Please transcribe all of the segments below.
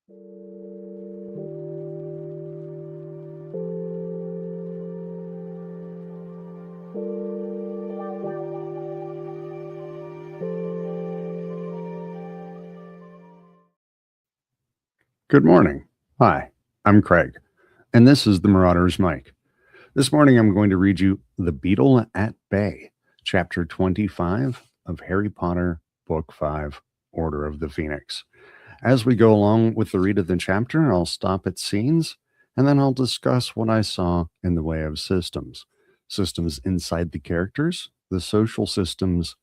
Good morning. Hi, I'm Craig, and this is the Marauder's Mic. This morning I'm going to read you The Beetle at Bay, Chapter 25 of Harry Potter, Book 5, Order of the Phoenix. As we go along with the read of the chapter, I'll stop at scenes, and then I'll discuss what I saw in the way of systems. Systems inside the characters, the social systems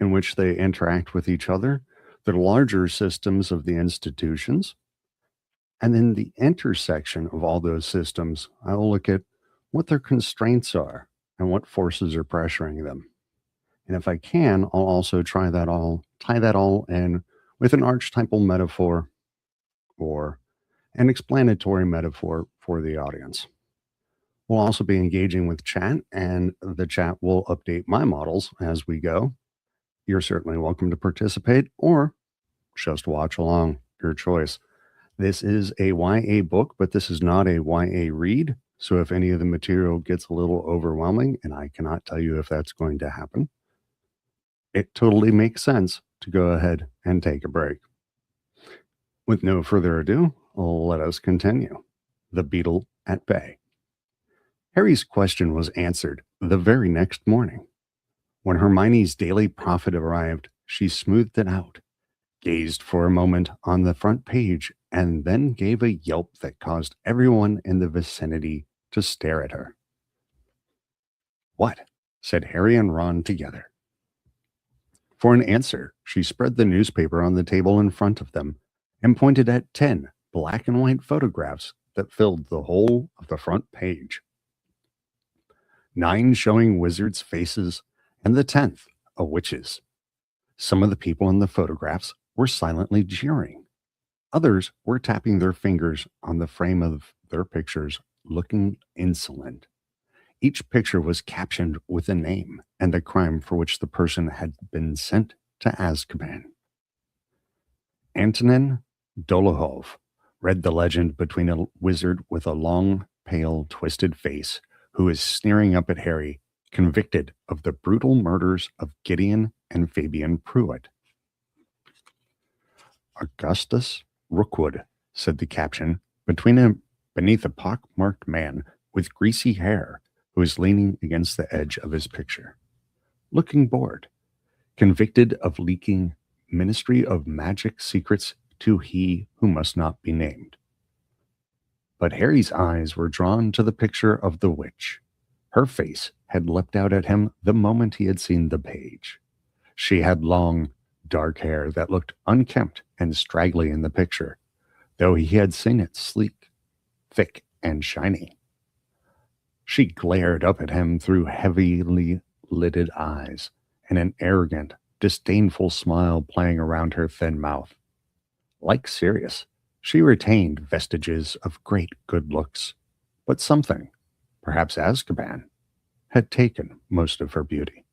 in which they interact with each other, the larger systems of the institutions, and in the intersection of all those systems, I will look at what their constraints are and what forces are pressuring them. And if I can, I'll also tie that all in with an archetypal metaphor or an explanatory metaphor for the audience. We'll also be engaging with chat, and the chat will update my models as we go. You're certainly welcome to participate or just watch along, your choice. This is a YA book, but this is not a YA read. So if any of the material gets a little overwhelming, and I cannot tell you if that's going to happen, it totally makes sense to go ahead and take a break. With no further ado, let us continue. The Beetle at Bay. Harry's question was answered the very next morning. When Hermione's daily prophet arrived, she smoothed it out, gazed for a moment on the front page, and then gave a yelp that caused everyone in the vicinity to stare at her. "What?" said Harry and Ron together. For an answer, she spread the newspaper on the table in front of them and pointed at 10 black and white photographs that filled the whole of the front page. 9 showing wizards' faces, and the 10th a witch's. Some of the people in the photographs were silently jeering. Others were tapping their fingers on the frame of their pictures, looking insolent. Each picture was captioned with a name and the crime for which the person had been sent to Azkaban. Antonin Dolohov read the legend between a wizard with a long, pale, twisted face who is sneering up at Harry, convicted of the brutal murders of Gideon and Fabian Pruitt. Augustus Rookwood, said the caption, beneath a pock-marked man with greasy hair who is leaning against the edge of his picture, looking bored, convicted of leaking Ministry of Magic secrets to he who must not be named. But Harry's eyes were drawn to the picture of the witch. Her face had leapt out at him the moment he had seen the page. She had long, dark hair that looked unkempt and straggly in the picture, though he had seen it sleek, thick, and shiny. She glared up at him through heavily lidded eyes, and an arrogant, disdainful smile playing around her thin mouth. Like Sirius, she retained vestiges of great good looks, but something, perhaps Azkaban, had taken most of her beauty.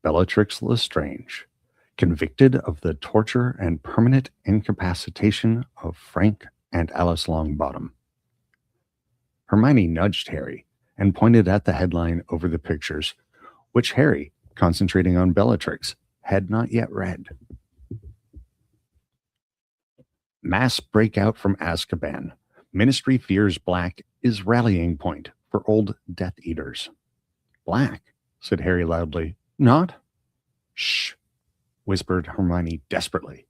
Bellatrix Lestrange, convicted of the torture and permanent incapacitation of Frank and Alice Longbottom. Hermione nudged Harry and pointed at the headline over the pictures, which Harry, concentrating on Bellatrix, had not yet read. Mass breakout from Azkaban. Ministry fears Black is rallying point for old Death Eaters. Black, said Harry loudly. Not? Shh, whispered Hermione desperately.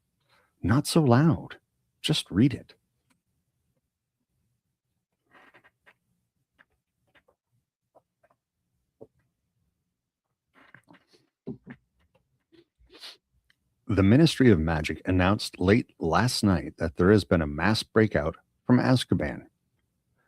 Not so loud. Just read it. The Ministry of Magic announced late last night that there has been a mass breakout from Azkaban.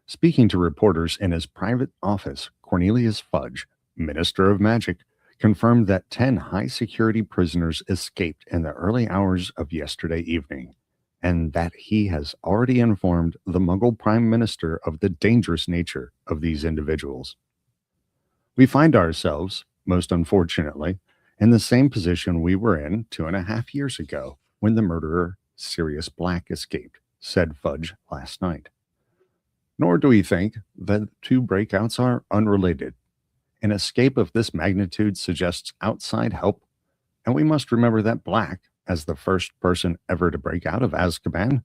Speaking to reporters in his private office, Cornelius Fudge, Minister of Magic, confirmed that 10 high-security prisoners escaped in the early hours of yesterday evening, and that he has already informed the Muggle Prime Minister of the dangerous nature of these individuals. We find ourselves, most unfortunately, in the same position we were in 2.5 years ago when the murderer Sirius Black escaped, said Fudge last night. Nor do we think that the two breakouts are unrelated. An escape of this magnitude suggests outside help, and we must remember that Black, as the first person ever to break out of Azkaban,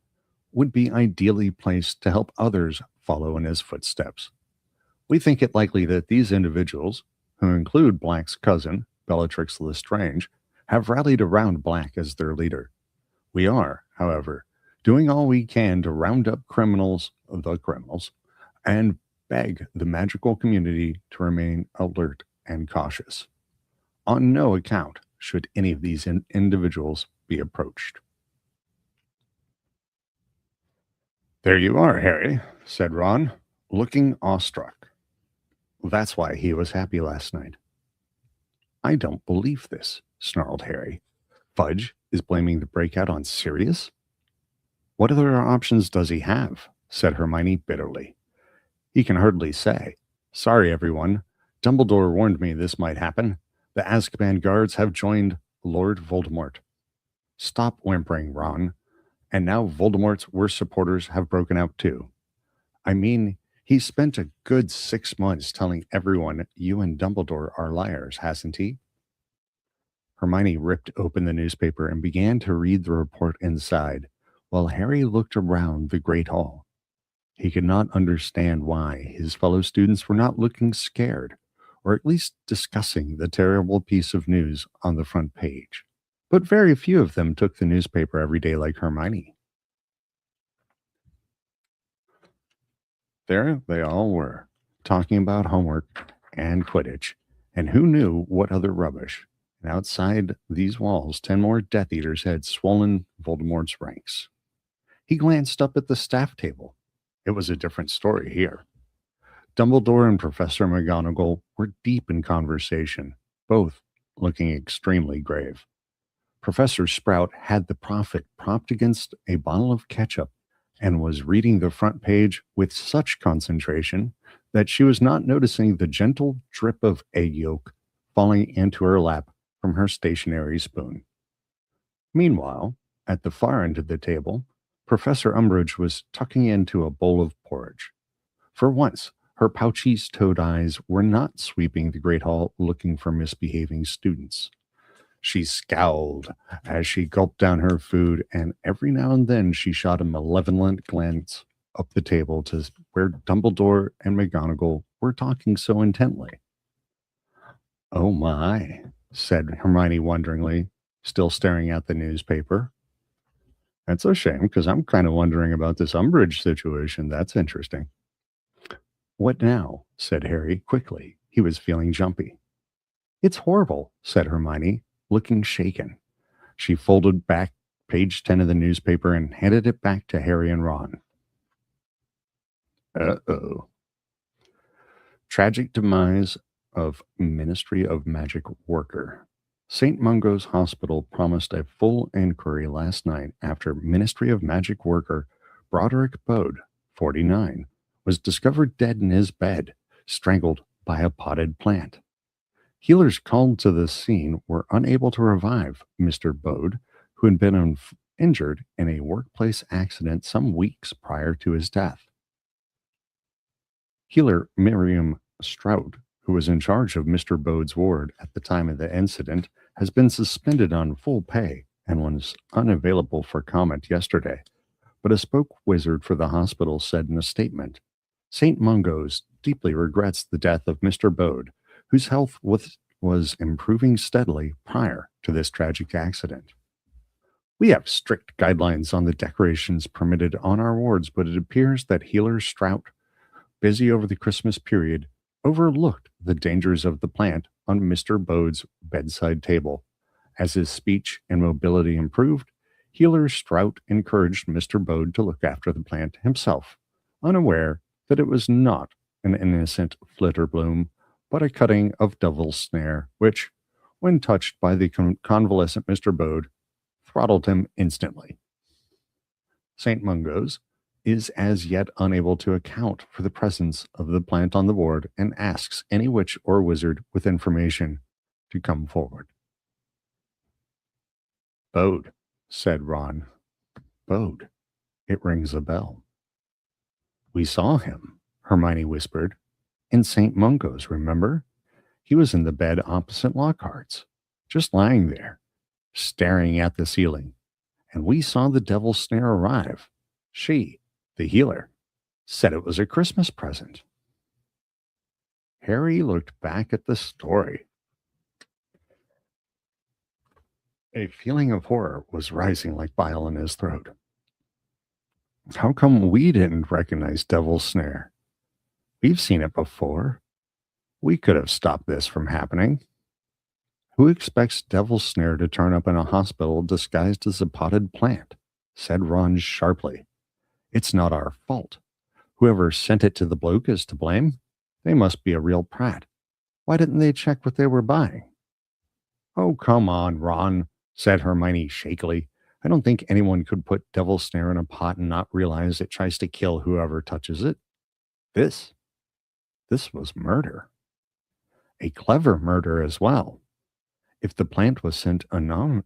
would be ideally placed to help others follow in his footsteps. We think it likely that these individuals, who include Black's cousin, Bellatrix Lestrange, have rallied around Black as their leader. We are, however, doing all we can to round up the criminals, and beg the magical community to remain alert and cautious. On no account should any of these individuals be approached. There you are, Harry, said Ron, looking awestruck. That's why he was happy last night. I don't believe this, snarled Harry. Fudge is blaming the breakout on Sirius? What other options does he have? Said Hermione bitterly. He can hardly say. Sorry, everyone. Dumbledore warned me this might happen. The Azkaban guards have joined Lord Voldemort. Stop whimpering, Ron. And now Voldemort's worst supporters have broken out too. I mean, he spent a good 6 months telling everyone you and Dumbledore are liars, hasn't he? Hermione ripped open the newspaper and began to read the report inside, while Harry looked around the Great Hall. He could not understand why his fellow students were not looking scared, or at least discussing the terrible piece of news on the front page. But very few of them took the newspaper every day like Hermione. There they all were, talking about homework and Quidditch, and who knew what other rubbish. And outside these walls, 10 more Death Eaters had swollen Voldemort's ranks. He glanced up at the staff table. It was a different story here. Dumbledore and Professor McGonagall were deep in conversation, both looking extremely grave. Professor Sprout had the prophet propped against a bottle of ketchup and was reading the front page with such concentration that she was not noticing the gentle drip of egg yolk falling into her lap from her stationary spoon. Meanwhile, at the far end of the table, Professor Umbridge was tucking into a bowl of porridge. For once, her pouchy toad eyes were not sweeping the Great Hall looking for misbehaving students. She scowled as she gulped down her food, and every now and then she shot a malevolent glance up the table to where Dumbledore and McGonagall were talking so intently. Oh my, said Hermione wonderingly, still staring at the newspaper. That's a shame, because I'm kind of wondering about this Umbridge situation. That's interesting. What now? Said Harry quickly. He was feeling jumpy. It's horrible, said Hermione, looking shaken. She folded back page 10 of the newspaper and handed it back to Harry and Ron. Uh-oh. Tragic demise of Ministry of Magic worker. St. Mungo's Hospital promised a full inquiry last night after Ministry of Magic worker Broderick Bode, 49, was discovered dead in his bed, strangled by a potted plant. Healers called to the scene were unable to revive Mr. Bode, who had been injured in a workplace accident some weeks prior to his death. Healer Miriam Strout, who was in charge of Mr. Bode's ward at the time of the incident, has been suspended on full pay and was unavailable for comment yesterday. But a spoke wizard for the hospital said in a statement, St. Mungo's deeply regrets the death of Mr. Bode, whose health was improving steadily prior to this tragic accident. We have strict guidelines on the decorations permitted on our wards, but it appears that Healer Strout, busy over the Christmas period, overlooked the dangers of the plant on Mr. Bode's bedside table. As his speech and mobility improved, Healer Strout encouraged Mr. Bode to look after the plant himself, unaware that it was not an innocent flitterbloom, but a cutting of devil's snare, which, when touched by the convalescent Mr. Bode, throttled him instantly. St. Mungo's is as yet unable to account for the presence of the plant on the board and asks any witch or wizard with information to come forward. Bode, said Ron. Bode. It rings a bell. We saw him, Hermione whispered. In St. Mungo's, remember? He was in the bed opposite Lockhart's, just lying there, staring at the ceiling. And we saw the devil's snare arrive. She, the healer, said it was a Christmas present. Harry looked back at the story. A feeling of horror was rising like bile in his throat. How come we didn't recognize Devil's Snare? We've seen it before. We could have stopped this from happening. Who expects Devil's Snare to turn up in a hospital disguised as a potted plant? Said Ron sharply. It's not our fault. Whoever sent it to the bloke is to blame. They must be a real prat. Why didn't they check what they were buying? Oh, come on, Ron, said Hermione shakily. I don't think anyone could put Devil's Snare in a pot and not realize it tries to kill whoever touches it. This was murder. A clever murder as well. If the plant was sent anonymously,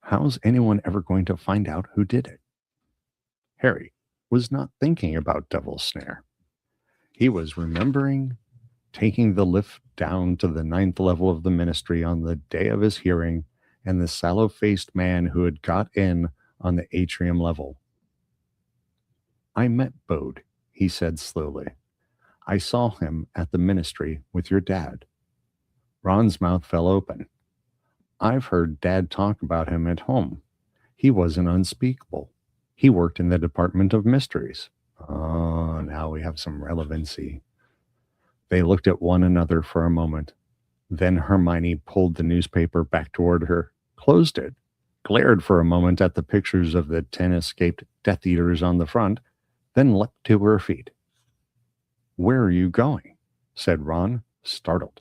how's anyone ever going to find out who did it? Harry was not thinking about Devil's Snare. He was remembering taking the lift down to the 9th level of the ministry on the day of his hearing and the sallow-faced man who had got in on the atrium level. I met Bode, he said slowly. I saw him at the ministry with your dad. Ron's mouth fell open. I've heard Dad talk about him at home. He wasn't unspeakable. He worked in the Department of Mysteries. Oh, now we have some relevancy. They looked at one another for a moment. Then Hermione pulled the newspaper back toward her, closed it, glared for a moment at the pictures of the 10 escaped Death Eaters on the front, then leapt to her feet. Where are you going? Said Ron, startled.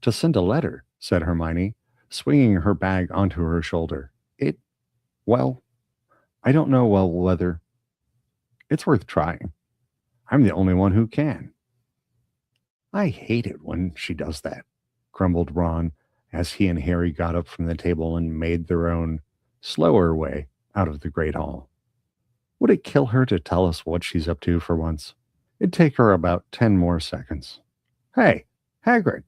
To send a letter, said Hermione, swinging her bag onto her shoulder. Well, I don't know whether it's worth trying. I'm the only one who can. I hate it when she does that, grumbled Ron as he and Harry got up from the table and made their own, slower way out of the Great Hall. Would it kill her to tell us what she's up to for once? It'd take her about 10 more seconds. Hey, Hagrid!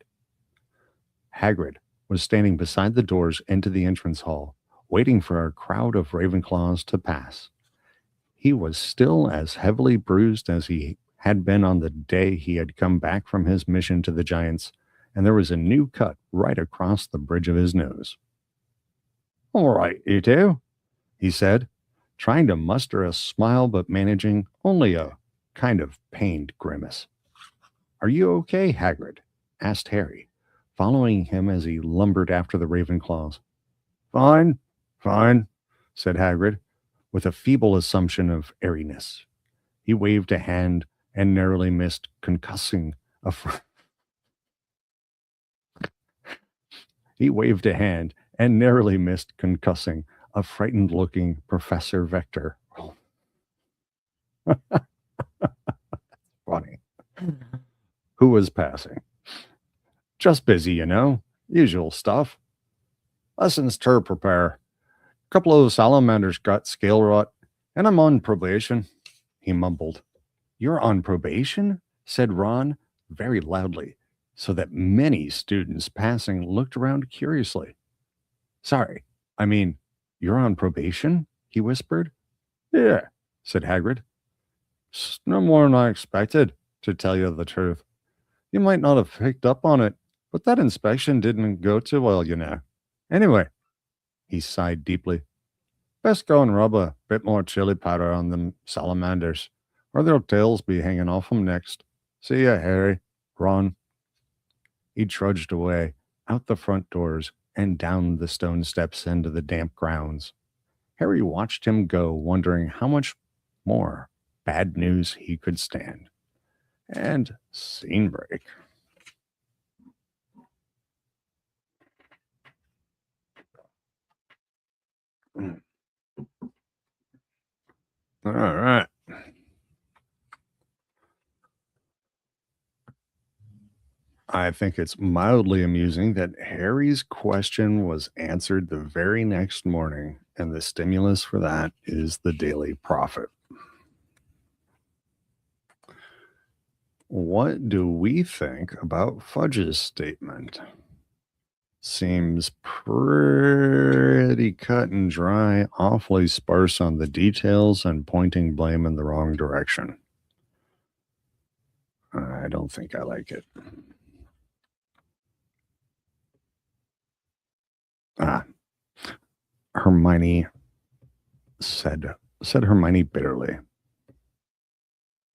Hagrid was standing beside the doors into the entrance hall, waiting for a crowd of Ravenclaws to pass. He was still as heavily bruised as he had been on the day he had come back from his mission to the Giants, and there was a new cut right across the bridge of his nose. All right, you two, he said, trying to muster a smile but managing only a kind of pained grimace. Are you okay, Hagrid? Asked Harry, following him as he lumbered after the Ravenclaws. Fine, said Hagrid, with a feeble assumption of airiness. He waved a hand and narrowly missed concussing a frightened-looking Professor Vector. Funny. Who was passing? Just busy, usual stuff. Lessons to prepare. Couple of salamanders got scale rot, and I'm on probation, he mumbled. You're on probation? Said Ron, very loudly, so that many students passing looked around curiously. Sorry, I mean, you're on probation? He whispered. Yeah, said Hagrid. It's no more than I expected, to tell you the truth. You might not have picked up on it, but that inspection didn't go too well, Anyway, he sighed deeply. Best go and rub a bit more chili powder on them salamanders, or their tails be hanging off them next. See ya, Harry, Ron. He trudged away, out the front doors, and down the stone steps into the damp grounds. Harry watched him go, wondering how much more bad news he could stand. And scene break. All right. I think it's mildly amusing that Harry's question was answered the very next morning, and the stimulus for that is the Daily Prophet. What do we think about Fudge's statement? Seems pretty cut and dry, awfully sparse on the details, and pointing blame in the wrong direction. I don't think I like it. Hermione said Hermione bitterly.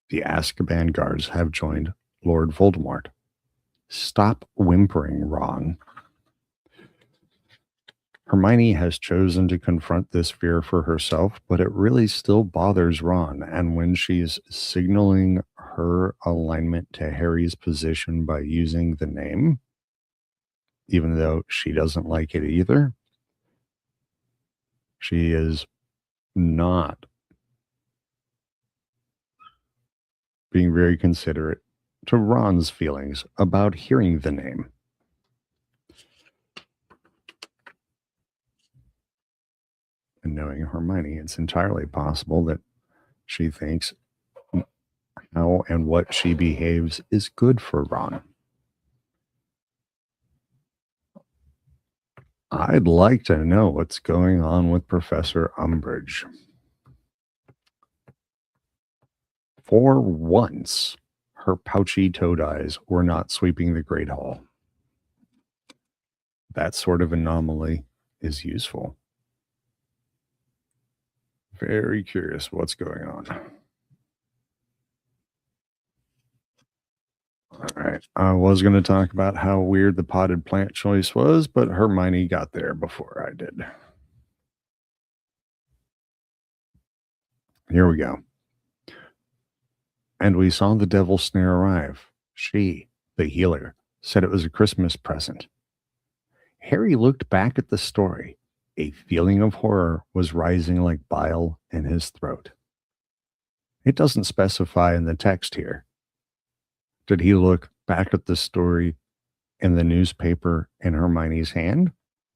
The Azkaban guards have joined Lord Voldemort. Stop whimpering, Ron. Hermione has chosen to confront this fear for herself, but it really still bothers Ron. And when she's signaling her alignment to Harry's position by using the name, even though she doesn't like it either, she is not being very considerate to Ron's feelings about hearing the name. And knowing Hermione, it's entirely possible that she thinks how and what she behaves is good for Ron. I'd like to know what's going on with Professor Umbridge. For once, her pouchy toad eyes were not sweeping the Great Hall. That sort of anomaly is useful. Very curious what's going on. All right. I was going to talk about how weird the potted plant choice was, but Hermione got there before I did. Here we go. And we saw the devil's snare arrive. She, the healer, said it was a Christmas present. Harry looked back at the story. A feeling of horror was rising like bile in his throat. It doesn't specify in the text here. Did he look back at the story in the newspaper in Hermione's hand?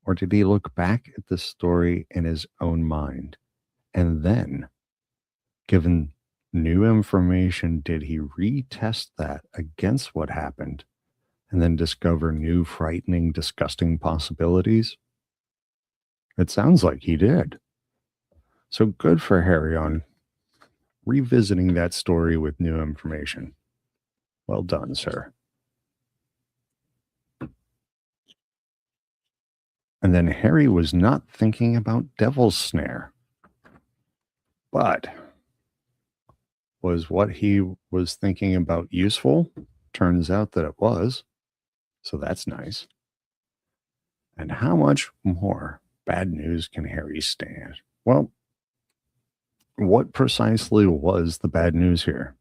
Or did he look back at the story in his own mind? And then, given new information, did he retest that against what happened and then discover new, frightening, disgusting possibilities? It sounds like he did. So good for Harry on revisiting that story with new information. Well done, sir. And then Harry was not thinking about Devil's Snare. But was what he was thinking about useful? Turns out that it was. So that's nice. And how much more bad news can Harry stand? Well, what precisely was the bad news here?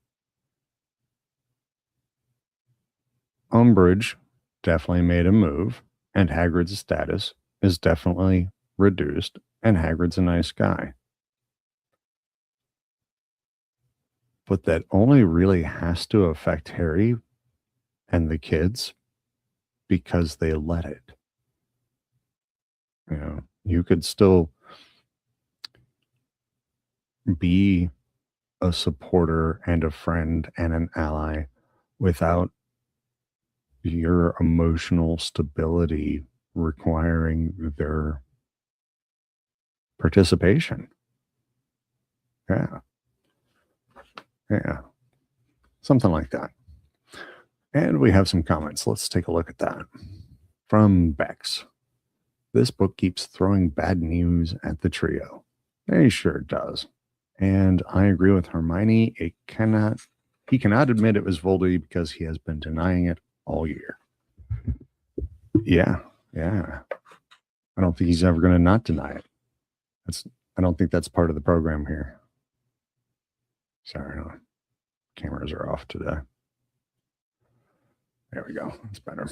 Umbridge definitely made a move, and Hagrid's status is definitely reduced, and Hagrid's a nice guy. But that only really has to affect Harry and the kids because they let it. You know, you could still be a supporter and a friend and an ally without your emotional stability requiring their participation. Yeah. Yeah. Something like that. And we have some comments. Let's take a look at that. From Bex. This book keeps throwing bad news at the trio. He sure does. And I agree with Hermione. He cannot admit it was Voldy because he has been denying it all year. Yeah. I don't think he's ever going to not deny it. I don't think that's part of the program here. Sorry, no. Cameras are off today. There we go. That's better.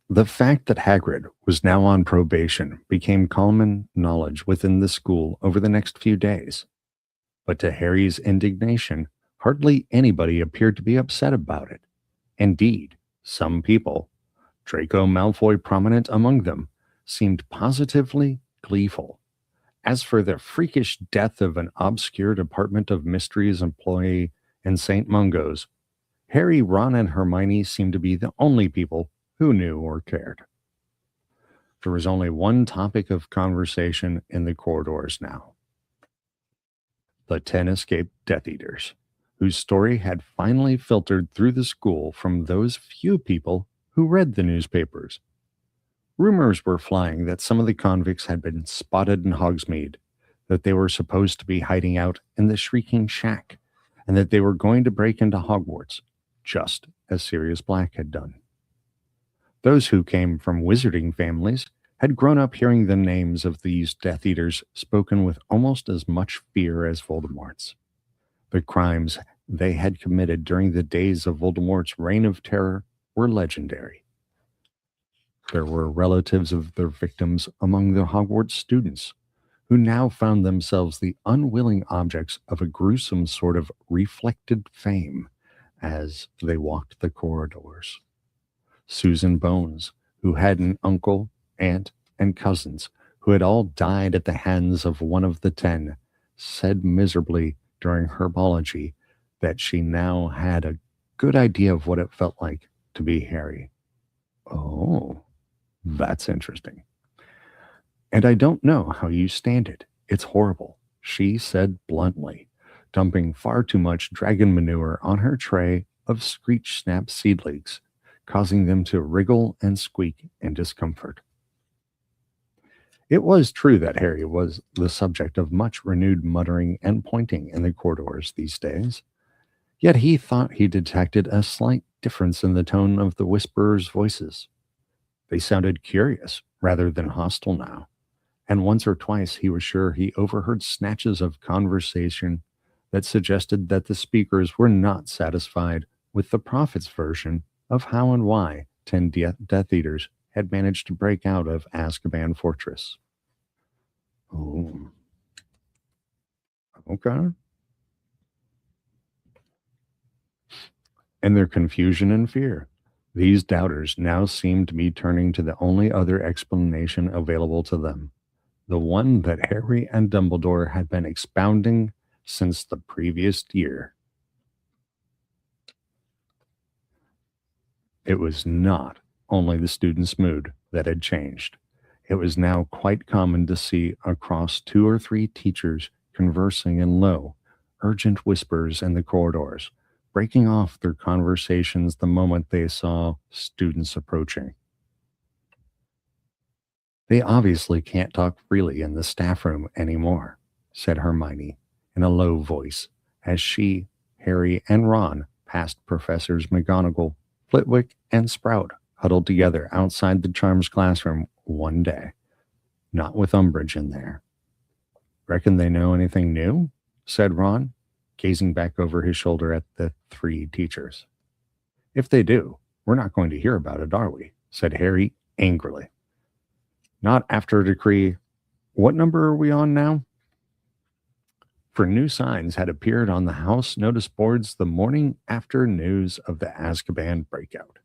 The fact that Hagrid was now on probation became common knowledge within the school over the next few days. But to Harry's indignation, hardly anybody appeared to be upset about it. Indeed, some people, Draco Malfoy prominent among them, seemed positively gleeful. As for the freakish death of an obscure Department of Mysteries employee in St. Mungo's, Harry, Ron, and Hermione seemed to be the only people who knew or cared. There was only one topic of conversation in the corridors now: the 10 escaped Death Eaters, whose story had finally filtered through the school from those few people who read the newspapers. Rumors were flying that some of the convicts had been spotted in Hogsmeade, that they were supposed to be hiding out in the Shrieking Shack, and that they were going to break into Hogwarts, just as Sirius Black had done. Those who came from wizarding families had grown up hearing the names of these Death Eaters spoken with almost as much fear as Voldemort's. The crimes they had committed during the days of Voldemort's reign of terror were legendary. There were relatives of their victims among the Hogwarts students, who now found themselves the unwilling objects of a gruesome sort of reflected fame as they walked the corridors. Susan Bones, who had an uncle, aunt, and cousins who had all died at the hands of one of the 10, said miserably during herbology that she now had a good idea of what it felt like to be Harry. Oh, that's interesting. And I don't know how you stand it. It's horrible, she said bluntly, dumping far too much dragon manure on her tray of screech snap seedlings, causing them to wriggle and squeak in discomfort. It was true that Harry was the subject of much renewed muttering and pointing in the corridors these days, yet he thought he detected a slight difference in the tone of the whisperers' voices. They sounded curious rather than hostile now, and once or twice he was sure he overheard snatches of conversation that suggested that the speakers were not satisfied with the prophet's version of how and why 10 Death Eaters had managed to break out of Azkaban Fortress. Oh, okay. In their confusion and fear, these doubters now seemed to be turning to the only other explanation available to them, the one that Harry and Dumbledore had been expounding since the previous year. It was not only the students' mood that had changed. It was now quite common to see across 2 or 3 teachers conversing in low, urgent whispers in the corridors, breaking off their conversations the moment they saw students approaching. They obviously can't talk freely in the staff room anymore, said Hermione in a low voice as she, Harry, and Ron passed Professors McGonagall, Flitwick, and Sprout huddled together outside the Charms classroom one day, not with Umbridge in there. Reckon they know anything new? Said Ron, gazing back over his shoulder at the 3 teachers. If they do, we're not going to hear about it, are we? Said Harry angrily. Not after a decree. What number are we on now? For new signs had appeared on the house notice boards the morning after news of the Azkaban breakout.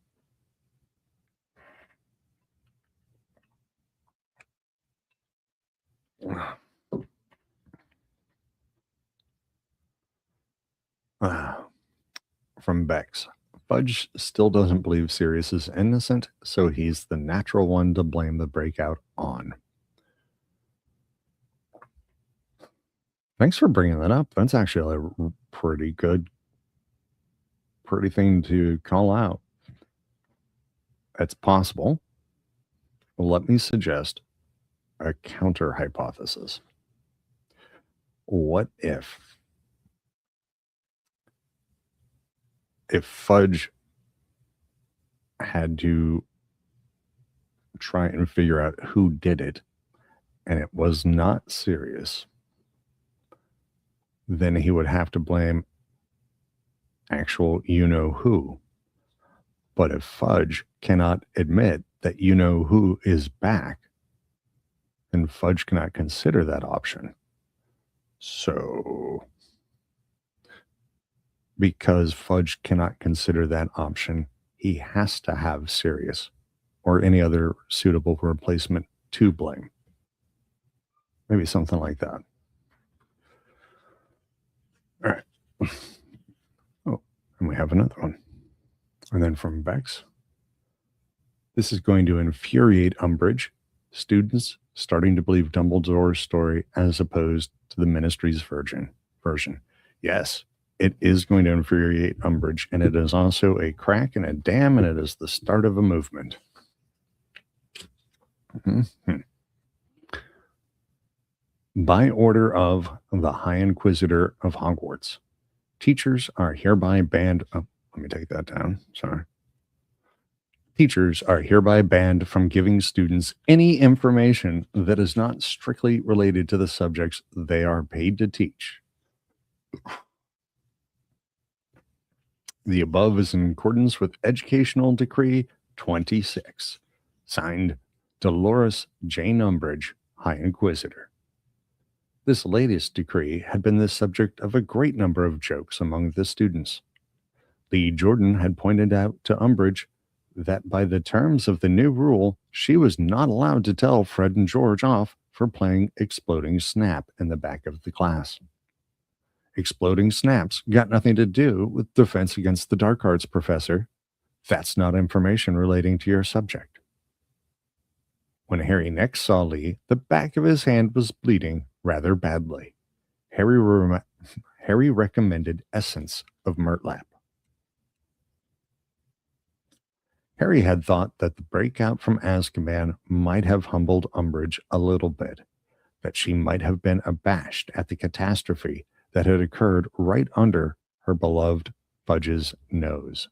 From Bex. Fudge still doesn't believe Sirius is innocent, so he's the natural one to blame the breakout on. Thanks for bringing that up. That's actually a pretty thing to call out. It's possible. Well, let me suggest a counter hypothesis. What if Fudge had to try and figure out who did it, and it was not Sirius, then he would have to blame actual you-know-who. But if Fudge cannot admit that you-know-who is back, then Fudge cannot consider that option. So, because Fudge cannot consider that option, he has to have Sirius or any other suitable replacement to blame. Maybe something like that. All right. Oh, and we have another one. And then from Bex, this is going to infuriate Umbridge. Students starting to believe Dumbledore's story as opposed to the Ministry's version. Yes, it is going to infuriate Umbridge, and it is also a crack in a dam, and it is the start of a movement. Mm-hmm. By order of the High Inquisitor of Hogwarts, teachers are hereby banned. Oh, let me take that down. Sorry. Teachers are hereby banned from giving students any information that is not strictly related to the subjects they are paid to teach. The above is in accordance with Educational Decree 26, signed Dolores Jane Umbridge, High Inquisitor. This latest decree had been the subject of a great number of jokes among the students. Lee Jordan had pointed out to Umbridge that by the terms of the new rule, she was not allowed to tell Fred and George off for playing Exploding Snap in the back of the class. Exploding Snaps got nothing to do with Defense Against the Dark Arts, Professor. That's not information relating to your subject. When Harry next saw Lee, the back of his hand was bleeding rather badly. Harry recommended essence of Murtlap. Harry had thought that the breakout from Azkaban might have humbled Umbridge a little bit, that she might have been abashed at the catastrophe that had occurred right under her beloved Fudge's nose.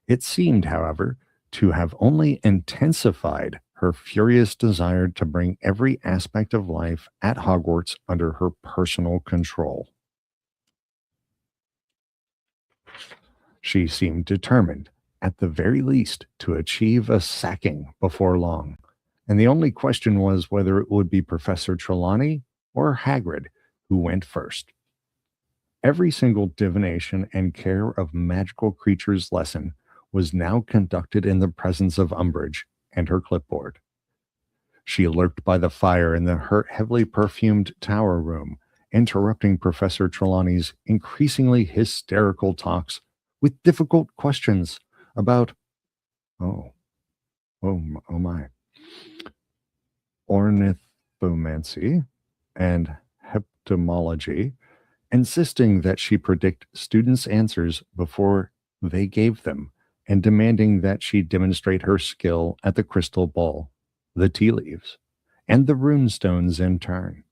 It seemed, however, to have only intensified her furious desire to bring every aspect of life at Hogwarts under her personal control. She seemed determined, at the very least, to achieve a sacking before long, and the only question was whether it would be Professor Trelawney or Hagrid who went first. Every single divination and care of magical creatures lesson was now conducted in the presence of Umbridge and her clipboard. She lurked by the fire in the heavily perfumed tower room, interrupting Professor Trelawney's increasingly hysterical talks with difficult questions about, oh my, ornithomancy and heptomology, insisting that she predict students' answers before they gave them, and demanding that she demonstrate her skill at the crystal ball, the tea leaves, and the runestones in turn.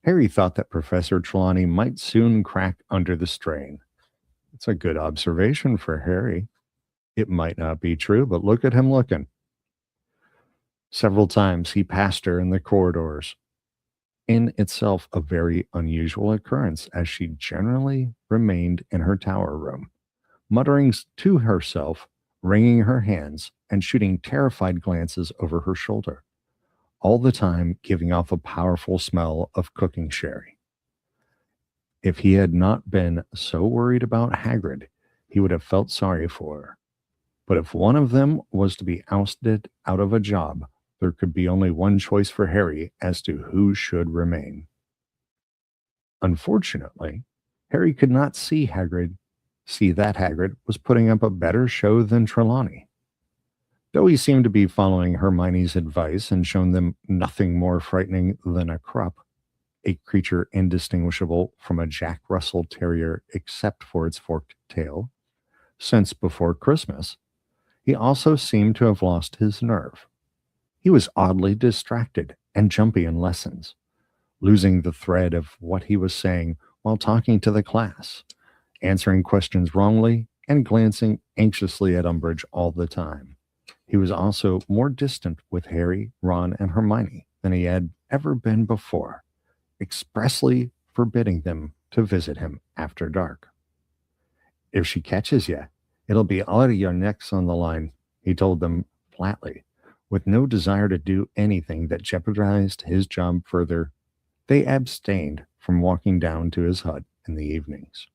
Harry thought that Professor Trelawney might soon crack under the strain. It's a good observation for Harry. It might not be true, but look at him looking. Several times he passed her in the corridors, in itself a very unusual occurrence, as she generally remained in her tower room, muttering to herself, wringing her hands, and shooting terrified glances over her shoulder, all the time giving off a powerful smell of cooking sherry. If he had not been so worried about Hagrid, he would have felt sorry for her. But if one of them was to be ousted out of a job, there could be only one choice for Harry as to who should remain. Unfortunately, Harry could not see that Hagrid was putting up a better show than Trelawney. Though he seemed to be following Hermione's advice and shown them nothing more frightening than a Krupp, a creature indistinguishable from a Jack Russell Terrier except for its forked tail, since before Christmas, he also seemed to have lost his nerve. He was oddly distracted and jumpy in lessons, losing the thread of what he was saying while talking to the class, answering questions wrongly, and glancing anxiously at Umbridge all the time. He was also more distant with Harry, Ron, and Hermione than he had ever been before, expressly forbidding them to visit him after dark. "If she catches you, it'll be all of your necks on the line," he told them flatly. With no desire to do anything that jeopardized his job further, they abstained from walking down to his hut in the evenings.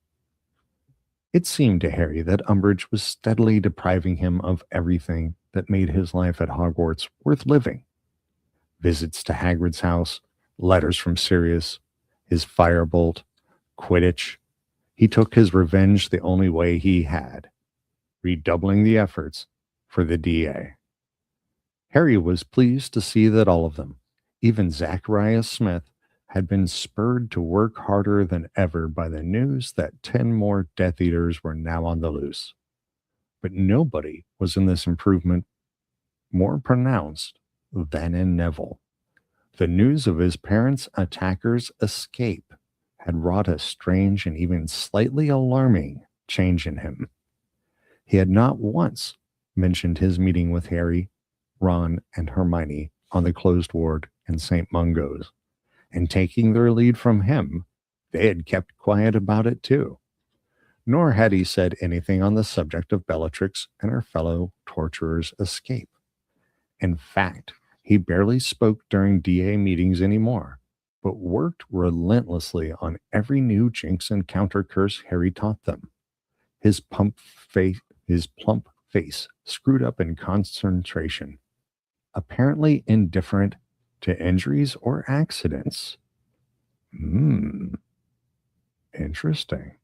It seemed to Harry that Umbridge was steadily depriving him of everything that made his life at Hogwarts worth living. Visits to Hagrid's house, letters from Sirius, his firebolt, Quidditch. He took his revenge the only way he had, redoubling the efforts for the DA. Harry was pleased to see that all of them, even Zacharias Smith, had been spurred to work harder than ever by the news that 10 more Death Eaters were now on the loose. But nobody was in this improvement more pronounced than in Neville. The news of his parents' attackers' escape had wrought a strange and even slightly alarming change in him. He had not once mentioned his meeting with Harry, Ron, and Hermione on the closed ward in St. Mungo's, and taking their lead from him, they had kept quiet about it too. Nor had he said anything on the subject of Bellatrix and her fellow torturer's escape. In fact, he barely spoke during DA meetings anymore, but worked relentlessly on every new jinx and counter curse Harry taught them. His plump face screwed up in concentration, apparently indifferent to injuries or accidents. Interesting.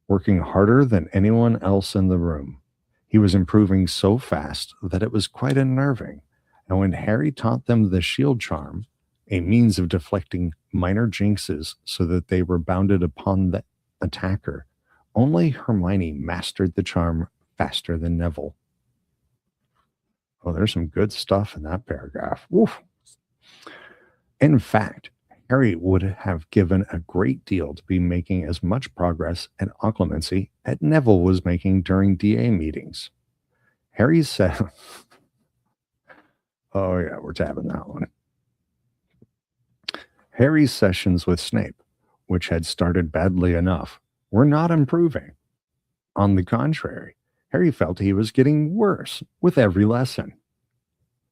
Working harder than anyone else in the room. He was improving so fast that it was quite unnerving. And when Harry taught them the shield charm, a means of deflecting minor jinxes so that they rebounded upon the attacker, only Hermione mastered the charm faster than Neville. Oh, there's some good stuff in that paragraph. Woof. In fact, Harry would have given a great deal to be making as much progress at occlumency as Neville was making during DA meetings. Harry said, oh yeah, we're tabbing that one. Harry's sessions with Snape, which had started badly enough, were not improving. On the contrary, Harry felt he was getting worse with every lesson.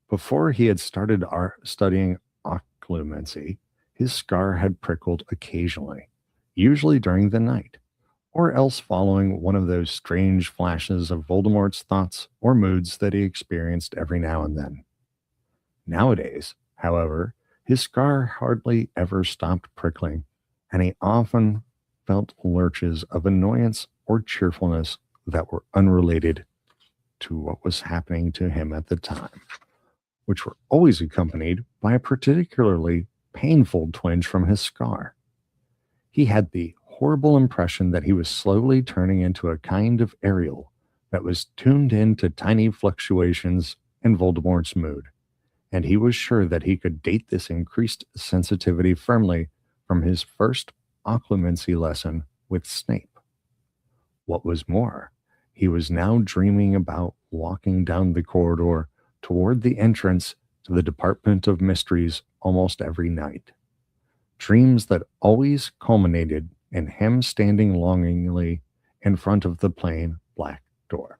Before he had started studying occlumency, his scar had prickled occasionally, usually during the night, or else following one of those strange flashes of Voldemort's thoughts or moods that he experienced every now and then. Nowadays, however, his scar hardly ever stopped prickling, and he often felt lurches of annoyance or cheerfulness that were unrelated to what was happening to him at the time, which were always accompanied by a particularly painful twinge from his scar. He had the horrible impression that he was slowly turning into a kind of Ariel that was tuned in to tiny fluctuations in Voldemort's mood, and he was sure that he could date this increased sensitivity firmly from his first occlumency lesson with Snape. What was more, he was now dreaming about walking down the corridor toward the entrance to the Department of Mysteries almost every night. Dreams that always culminated in him standing longingly in front of the plain black door.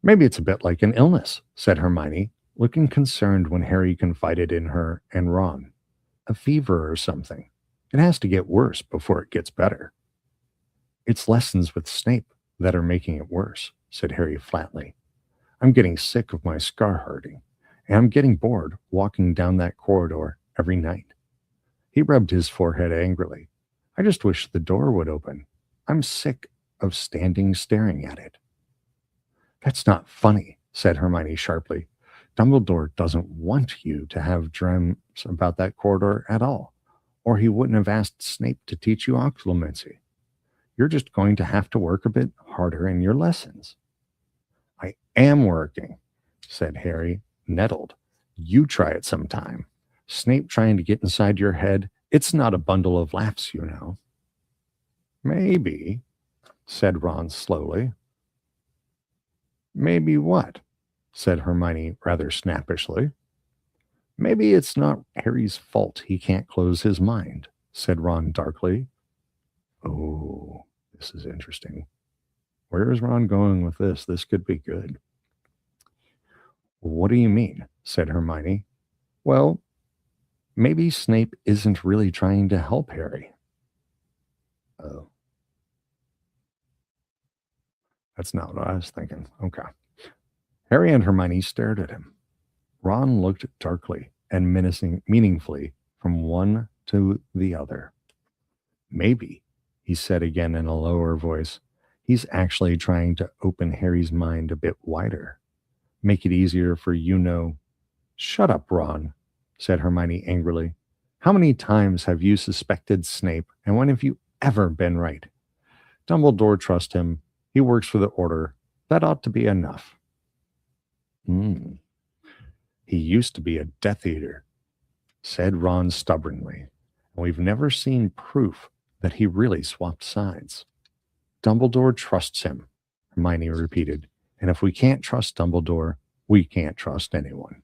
Maybe it's a bit like an illness, said Hermione, looking concerned when Harry confided in her and Ron. A fever or something. It has to get worse before it gets better. It's lessons with Snape that are making it worse, said Harry flatly. I'm getting sick of my scar hurting, and I'm getting bored walking down that corridor every night. He rubbed his forehead angrily. I just wish the door would open. I'm sick of standing staring at it. That's not funny, said Hermione sharply. Dumbledore doesn't want you to have dreams about that corridor at all, or he wouldn't have asked Snape to teach you occlumency. You're just going to have to work a bit harder in your lessons. I am working, said Harry, nettled. You try it sometime. Snape trying to get inside your head, it's not a bundle of laughs, you know. Maybe, said Ron slowly. Maybe what? Said Hermione rather snappishly. Maybe it's not Harry's fault he can't close his mind, said Ron darkly. Oh, this is interesting. Where is Ron going with this? This could be good. What do you mean? Said Hermione. Well, maybe Snape isn't really trying to help Harry. Oh. That's not what I was thinking. Okay. Harry and Hermione stared at him. Ron looked darkly and meaningfully from one to the other. Maybe, he said again in a lower voice, he's actually trying to open Harry's mind a bit wider. Make it easier for Shut up, Ron, said Hermione angrily. How many times have you suspected Snape, and when have you ever been right? Dumbledore trusts him. He works for the Order. That ought to be enough. He used to be a Death Eater, said Ron stubbornly. We've never seen proof that he really swapped sides. Dumbledore trusts him, Hermione repeated. And if we can't trust Dumbledore, we can't trust anyone.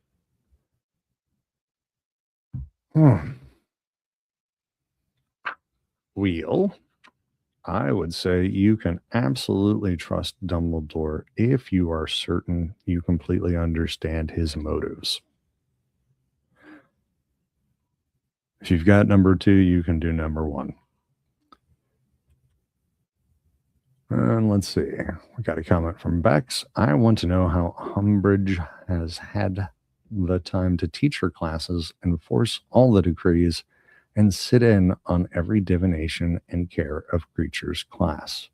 Wheel, I would say you can absolutely trust Dumbledore if you are certain you completely understand his motives. If you've got number 2, you can do number 1. And let's see. We got a comment from Bex. I want to know how Umbridge has had the time to teach her classes, enforce all the decrees, and sit in on every divination and care of creatures class.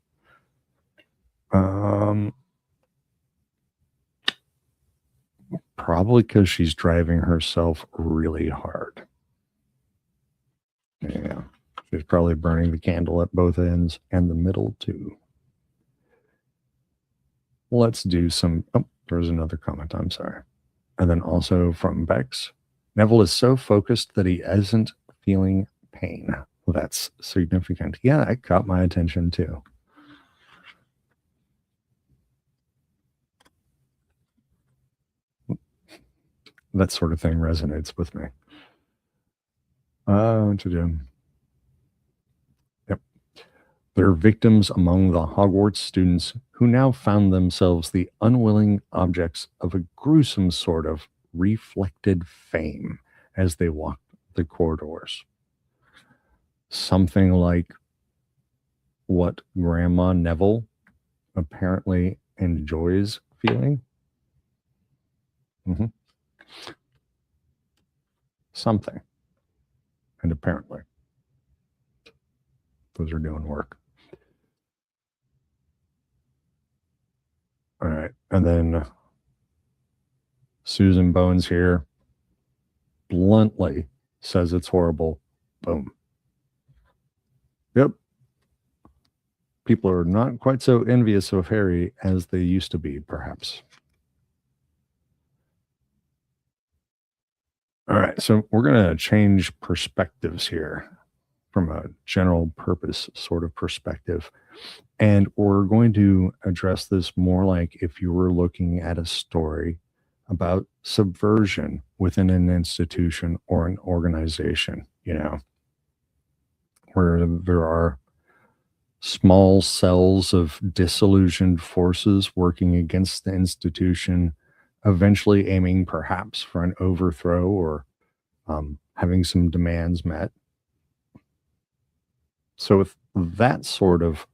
Probably because she's driving herself really hard. Yeah, she's probably burning the candle at both ends and the middle too. Let's do some, there's another comment, I'm sorry. And then also from Bex, Neville is so focused that he isn't feeling pain. Well, that's significant. Yeah, that caught my attention too. That sort of thing resonates with me. Yep. There are victims among the Hogwarts students who now found themselves the unwilling objects of a gruesome sort of reflected fame as they walked the corridors. Something like what Grandma Neville apparently enjoys feeling. Something. And apparently, those are doing work. All right. And then Susan Bones here bluntly says it's horrible. Boom. Yep. People are not quite so envious of Harry as they used to be, perhaps. All right. So we're going to change perspectives here from a general purpose sort of perspective. And we're going to address this more like if you were looking at a story about subversion within an institution or an organization, where there are small cells of disillusioned forces working against the institution, eventually aiming perhaps for an overthrow or having some demands met. So with that sort of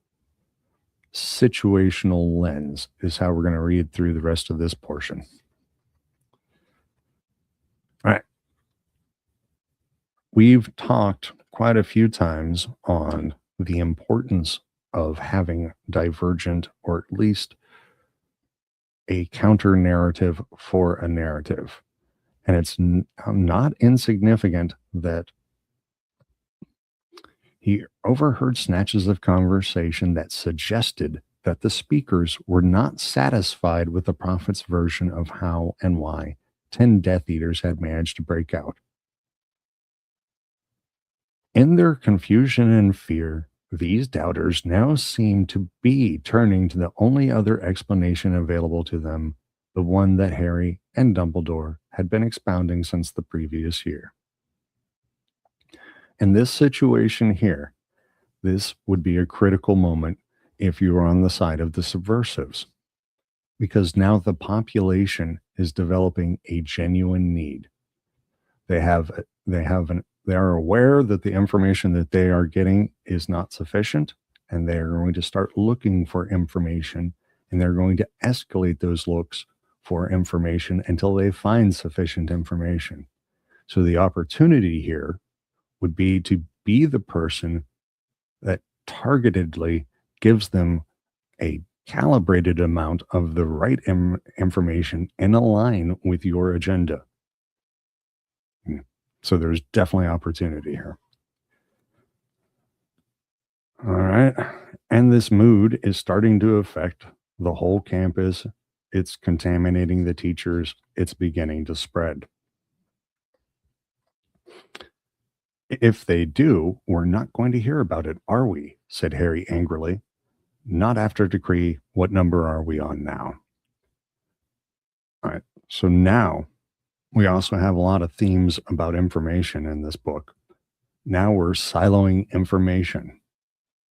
situational lens is how we're going to read through the rest of this portion. All right. We've talked quite a few times on the importance of having divergent or at least a counter narrative for a narrative. And it's not insignificant that he overheard snatches of conversation that suggested that the speakers were not satisfied with the prophet's version of how and why 10 Death Eaters had managed to break out. In their confusion and fear, these doubters now seem to be turning to the only other explanation available to them, the one that Harry and Dumbledore had been expounding since the previous year. In this situation here, this would be a critical moment if you were on the side of the subversives, because now the population is developing a genuine need. They are aware that the information that they are getting is not sufficient, and they are going to start looking for information and they're going to escalate those looks for information until they find sufficient information. So the opportunity here would be to be the person that targetedly gives them a calibrated amount of the right information in line with your agenda. So there's definitely opportunity here. All right. And this mood is starting to affect the whole campus. It's contaminating the teachers. It's beginning to spread. If they do, we're not going to hear about it, are we? Said Harry angrily. Not after decree. What number are we on now? All right. So now we also have a lot of themes about information in this book. Now we're siloing information.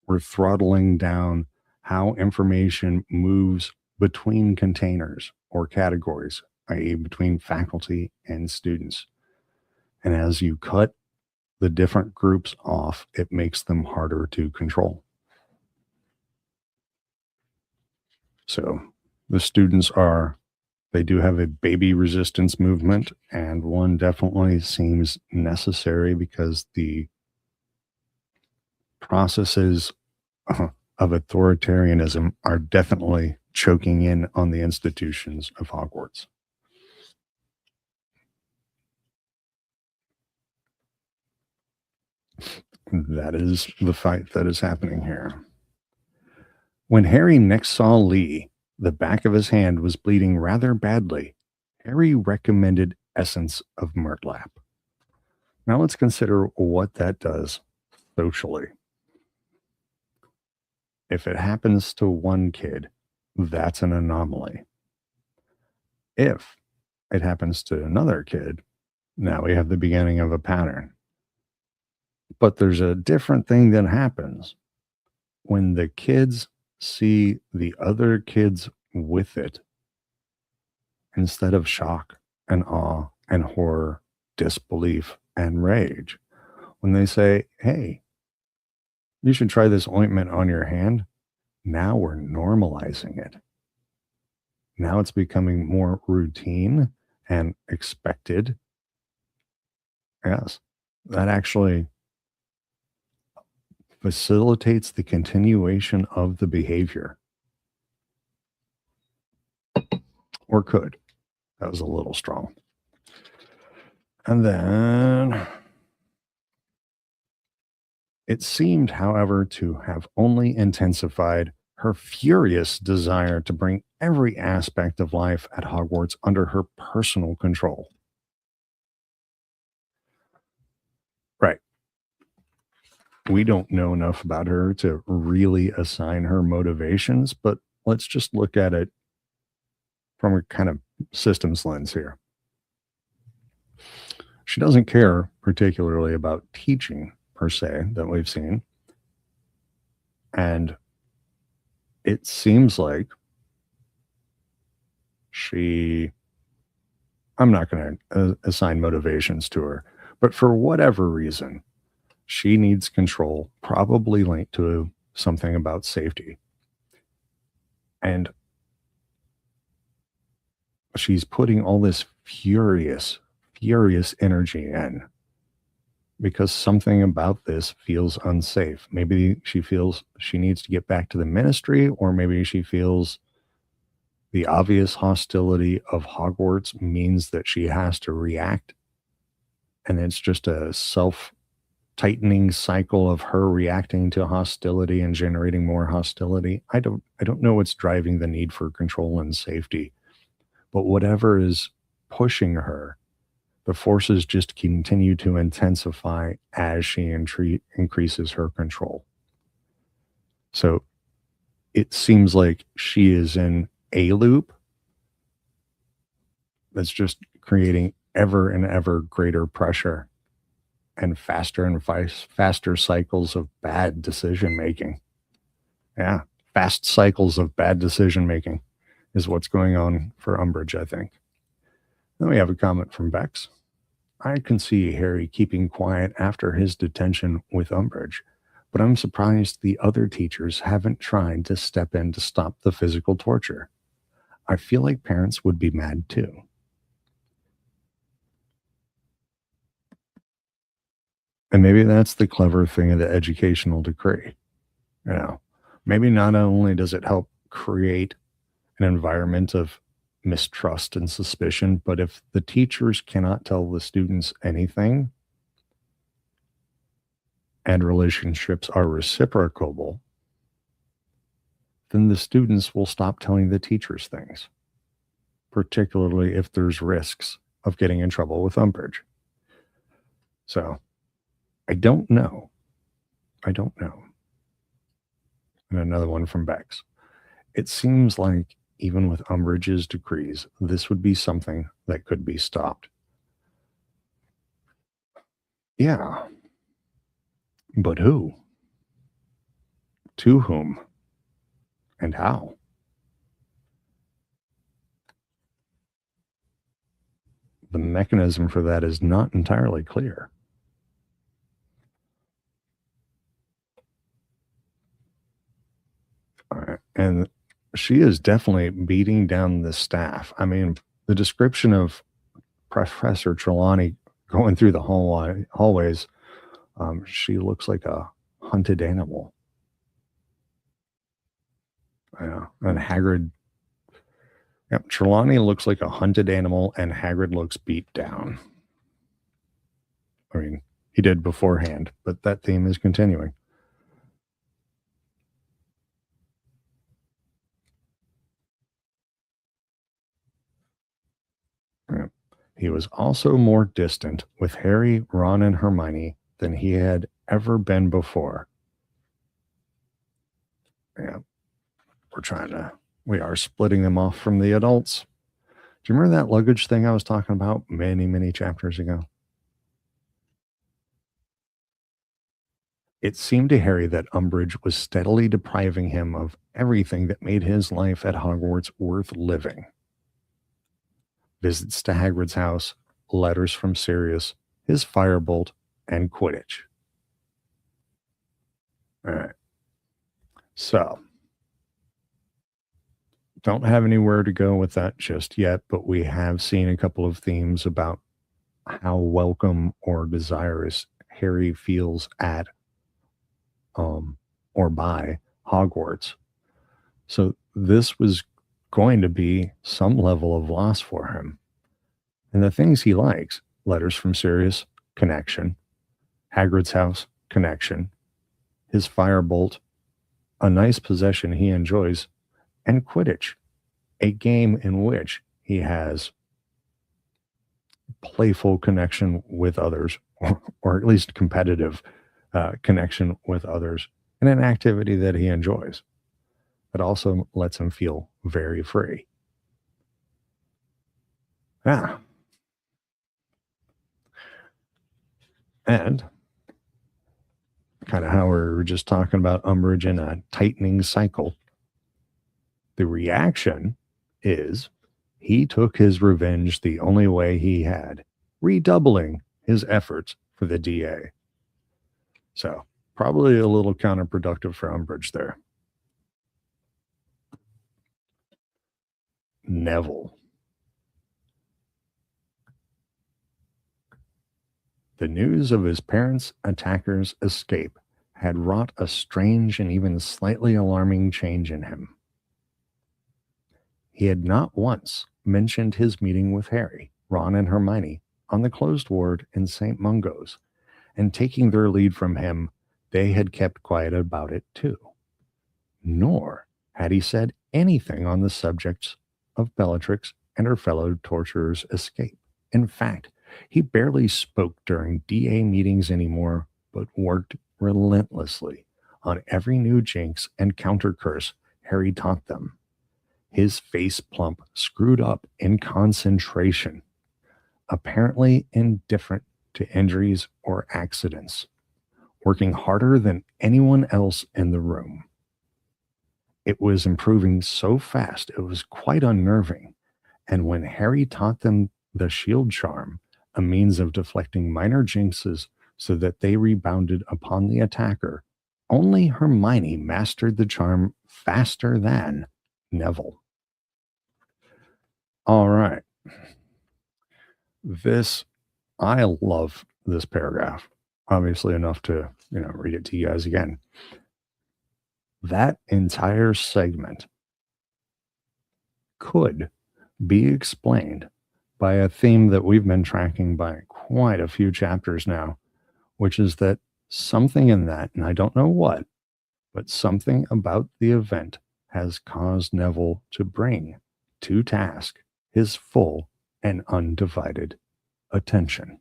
We're throttling down how information moves between containers or categories, i.e., between faculty and students. And as you cut the different groups off, it makes them harder to control. So the students they do have a baby resistance movement, and one definitely seems necessary because the processes of authoritarianism are definitely choking in on the institutions of Hogwarts. That is the fight that is happening here. When Harry next saw Lee, the back of his hand was bleeding rather badly. Harry recommended essence of Murtlap. Now let's consider what that does socially. If it happens to one kid, that's an anomaly. If it happens to another kid, now we have the beginning of a pattern. But there's a different thing that happens when the kids see the other kids with it. Instead of shock and awe and horror, disbelief and rage, when they say, hey, you should try this ointment on your hand, now we're normalizing it. Now it's becoming more routine and expected. Yes, that actually facilitates the continuation of the behavior. Or could. That was a little strong. And then it seemed, however, to have only intensified her furious desire to bring every aspect of life at Hogwarts under her personal control. Right. We don't know enough about her to really assign her motivations, but let's just look at it from a kind of systems lens here. She doesn't care particularly about teaching per se that we've seen. And it seems like I'm not going to assign motivations to her, but for whatever reason, she needs control, probably linked to something about safety. And she's putting all this furious energy in because something about this feels unsafe. Maybe she feels she needs to get back to the ministry, or maybe she feels the obvious hostility of Hogwarts means that she has to react. And it's just a self-tightening cycle of her reacting to hostility and generating more hostility. I don't know what's driving the need for control and safety, but whatever is pushing her, the forces just continue to intensify as she increases her control. So it seems like she is in a loop that's just creating ever and ever greater pressure and faster cycles of bad decision making. Yeah, fast cycles of bad decision making is what's going on for Umbridge, I think. Then we have a comment from Bex. I can see Harry keeping quiet after his detention with Umbridge, but I'm surprised the other teachers haven't tried to step in to stop the physical torture. I feel like parents would be mad too. And maybe that's the clever thing of the educational decree. You know, maybe not only does it help create an environment of mistrust and suspicion, but if the teachers cannot tell the students anything and relationships are reciprocal, then the students will stop telling the teachers things, particularly if there's risks of getting in trouble with Umbridge. So I don't know. I don't know. And another one from Bex. It seems like even with Umbridge's decrees, this would be something that could be stopped. Yeah. But who? To whom? And how? The mechanism for that is not entirely clear. All right. And she is definitely beating down the staff. I mean, the description of Professor Trelawney going through the hallways, she looks like a hunted animal. And Hagrid, yep, Trelawney looks like a hunted animal, and Hagrid looks beat down. I mean, he did beforehand, but that theme is continuing. Yep. He was also more distant with Harry, Ron, and Hermione than he had ever been before. Yeah, we are splitting them off from the adults. Do you remember that luggage thing I was talking about many, many chapters ago? It seemed to Harry that Umbridge was steadily depriving him of everything that made his life at Hogwarts worth living. Visits to Hagrid's house, letters from Sirius, his firebolt, and Quidditch. All right. So, don't have anywhere to go with that just yet, but we have seen a couple of themes about how welcome or desirous Harry feels at or by Hogwarts. So this was going to be some level of loss for him. And the things he likes, letters from Sirius, connection, Hagrid's house, connection, his firebolt, a nice possession he enjoys, and Quidditch, a game in which he has playful connection with others, or at least competitive connection with others, and an activity that he enjoys. It also lets him feel very free. Yeah. And kind of how we were just talking about Umbridge in a tightening cycle. The reaction is he took his revenge the only way he had, redoubling his efforts for the DA. So probably a little counterproductive for Umbridge there. Neville. The news of his parents' attackers' escape had wrought a strange and even slightly alarming change in him. He had not once mentioned his meeting with Harry, Ron, and Hermione on the closed ward in St. Mungo's, and taking their lead from him, they had kept quiet about it too. Nor had he said anything on the subjects of Bellatrix and her fellow torturers' escape. In fact, he barely spoke during DA meetings anymore, but worked relentlessly on every new jinx and counter curse Harry taught them. His face plump screwed up in concentration, apparently indifferent to injuries or accidents, working harder than anyone else in the room. It was improving so fast, it was quite unnerving. And when Harry taught them the shield charm, a means of deflecting minor jinxes so that they rebounded upon the attacker, Only Hermione mastered the charm faster than Neville. All right. I love this paragraph, obviously enough to, read it to you guys again. That entire segment could be explained by a theme that we've been tracking by quite a few chapters now, which is that something in that, and I don't know what, but something about the event has caused Neville to bring to task his full and undivided attention.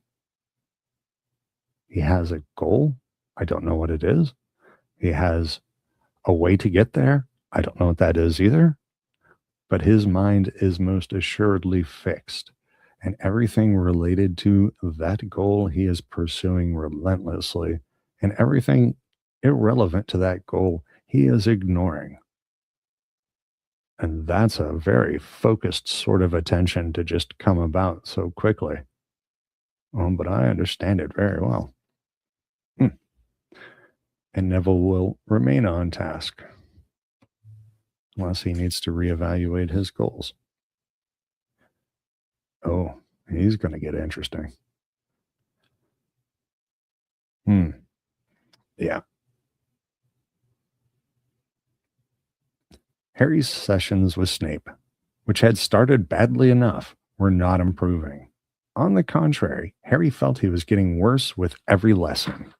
He has a goal. I don't know what it is. He has a way to get there. I don't know what that is either. But his mind is most assuredly fixed, and everything related to that goal he is pursuing relentlessly, and everything irrelevant to that goal he is ignoring. And that's a very focused sort of attention to just come about so quickly. But I understand it very well. And Neville will remain on task unless he needs to reevaluate his goals. Oh, he's going to get interesting. Yeah. Harry's sessions with Snape, which had started badly enough, were not improving. On the contrary, Harry felt he was getting worse with every lesson.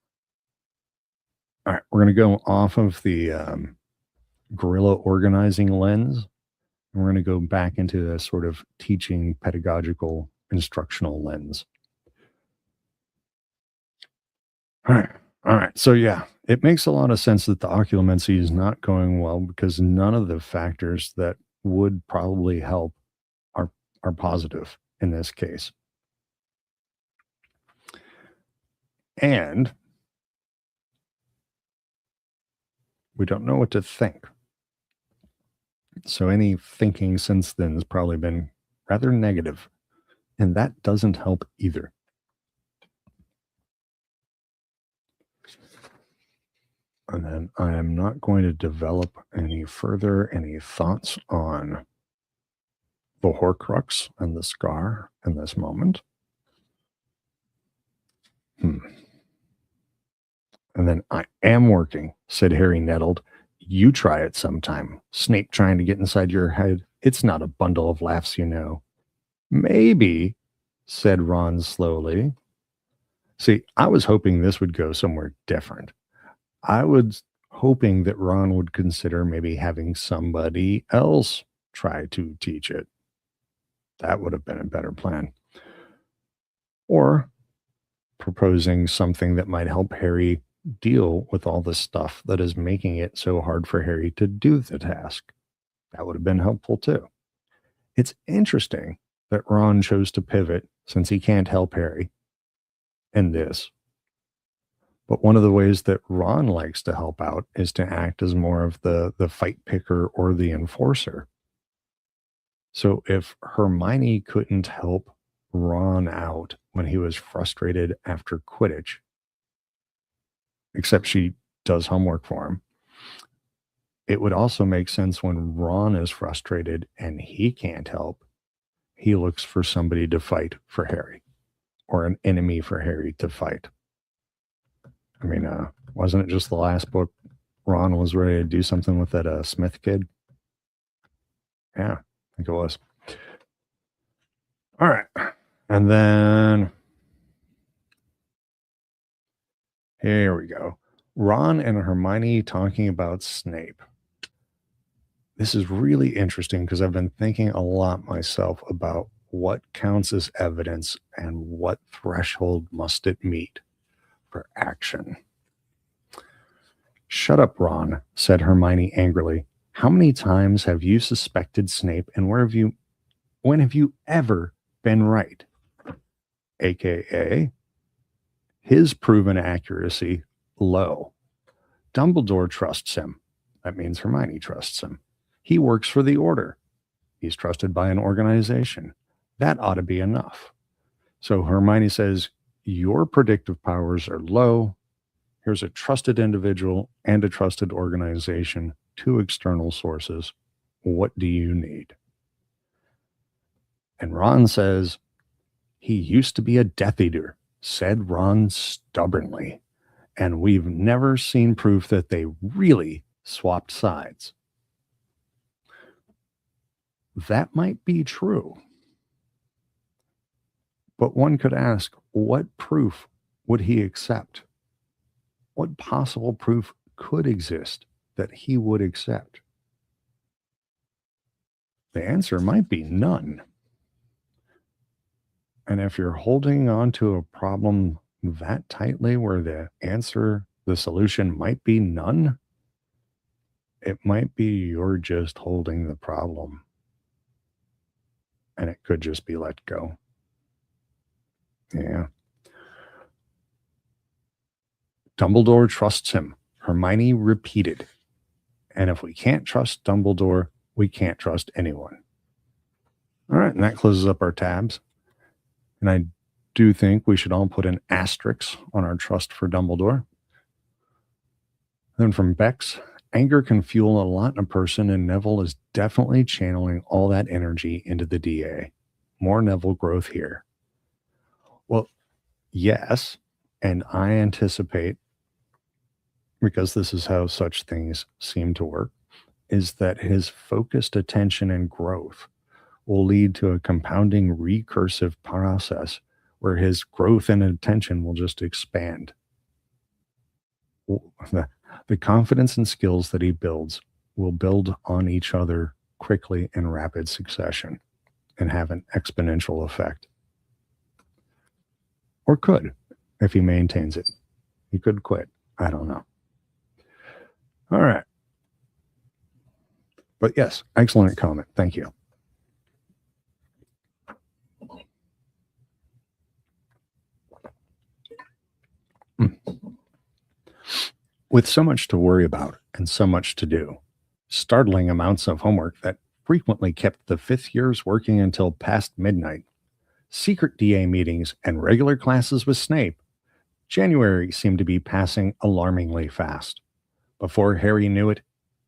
All right, we're going to go off of the guerrilla organizing lens. And we're going to go back into a sort of teaching, pedagogical, instructional lens. All right. So yeah, it makes a lot of sense that the occlumency is not going well because none of the factors that would probably help are positive in this case. And we don't know what to think. So any thinking since then has probably been rather negative, and that doesn't help either. And then I am not going to develop any thoughts on the Horcrux and the scar in this moment. And then I am working, said Harry, nettled. You try it sometime. Snape trying to get inside your head. It's not a bundle of laughs, you know. Maybe, said Ron slowly. See, I was hoping this would go somewhere different. I was hoping that Ron would consider maybe having somebody else try to teach it. That would have been a better plan. Or proposing something that might help Harry deal with all the stuff that is making it so hard for Harry to do the task. That would have been helpful too. It's interesting that Ron chose to pivot since he can't help Harry in this. But one of the ways that Ron likes to help out is to act as more of the fight picker or the enforcer. So if Hermione couldn't help Ron out when he was frustrated after Quidditch, except she does homework for him, it would also make sense when Ron is frustrated and he can't help, he looks for somebody to fight for Harry or an enemy for Harry to fight. I mean, wasn't it just the last book Ron was ready to do something with that Smith kid? Yeah, I think it was. All right. And then here we go. Ron and Hermione talking about Snape. This is really interesting because I've been thinking a lot myself about what counts as evidence and what threshold must it meet for action. Shut up, Ron, said Hermione angrily. How many times have you suspected Snape and when have you ever been right? AKA, his proven accuracy low. Dumbledore trusts him. That means Hermione trusts him. He works for the Order. He's trusted by an organization. That ought to be enough. So Hermione says, your predictive powers are low. Here's a trusted individual and a trusted organization, two external sources. What do you need? And Ron says, he used to be a Death Eater, said Ron stubbornly. And we've never seen proof that they really swapped sides. That might be true. But one could ask, what proof would he accept? What possible proof could exist that he would accept? The answer might be none. And if you're holding on to a problem that tightly where the solution might be none, it might be you're just holding the problem. And it could just be let go. Yeah. Dumbledore trusts him, Hermione repeated. And if we can't trust Dumbledore, we can't trust anyone. All right, and that closes up our tabs. And I do think we should all put an asterisk on our trust for Dumbledore. Then from Bex, anger can fuel a lot in a person, and Neville is definitely channeling all that energy into the DA. More Neville growth here. Well, yes, and I anticipate, because this is how such things seem to work, is that his focused attention and growth will lead to a compounding recursive process where his growth and attention will just expand. The confidence and skills that he builds will build on each other quickly in rapid succession and have an exponential effect. Or could, if he maintains it. He could quit. I don't know. All right. But yes, excellent comment. Thank you. With so much to worry about and so much to do, startling amounts of homework that frequently kept the fifth years working until past midnight, secret DA meetings, and regular classes with Snape, January seemed to be passing alarmingly fast. Before Harry knew it,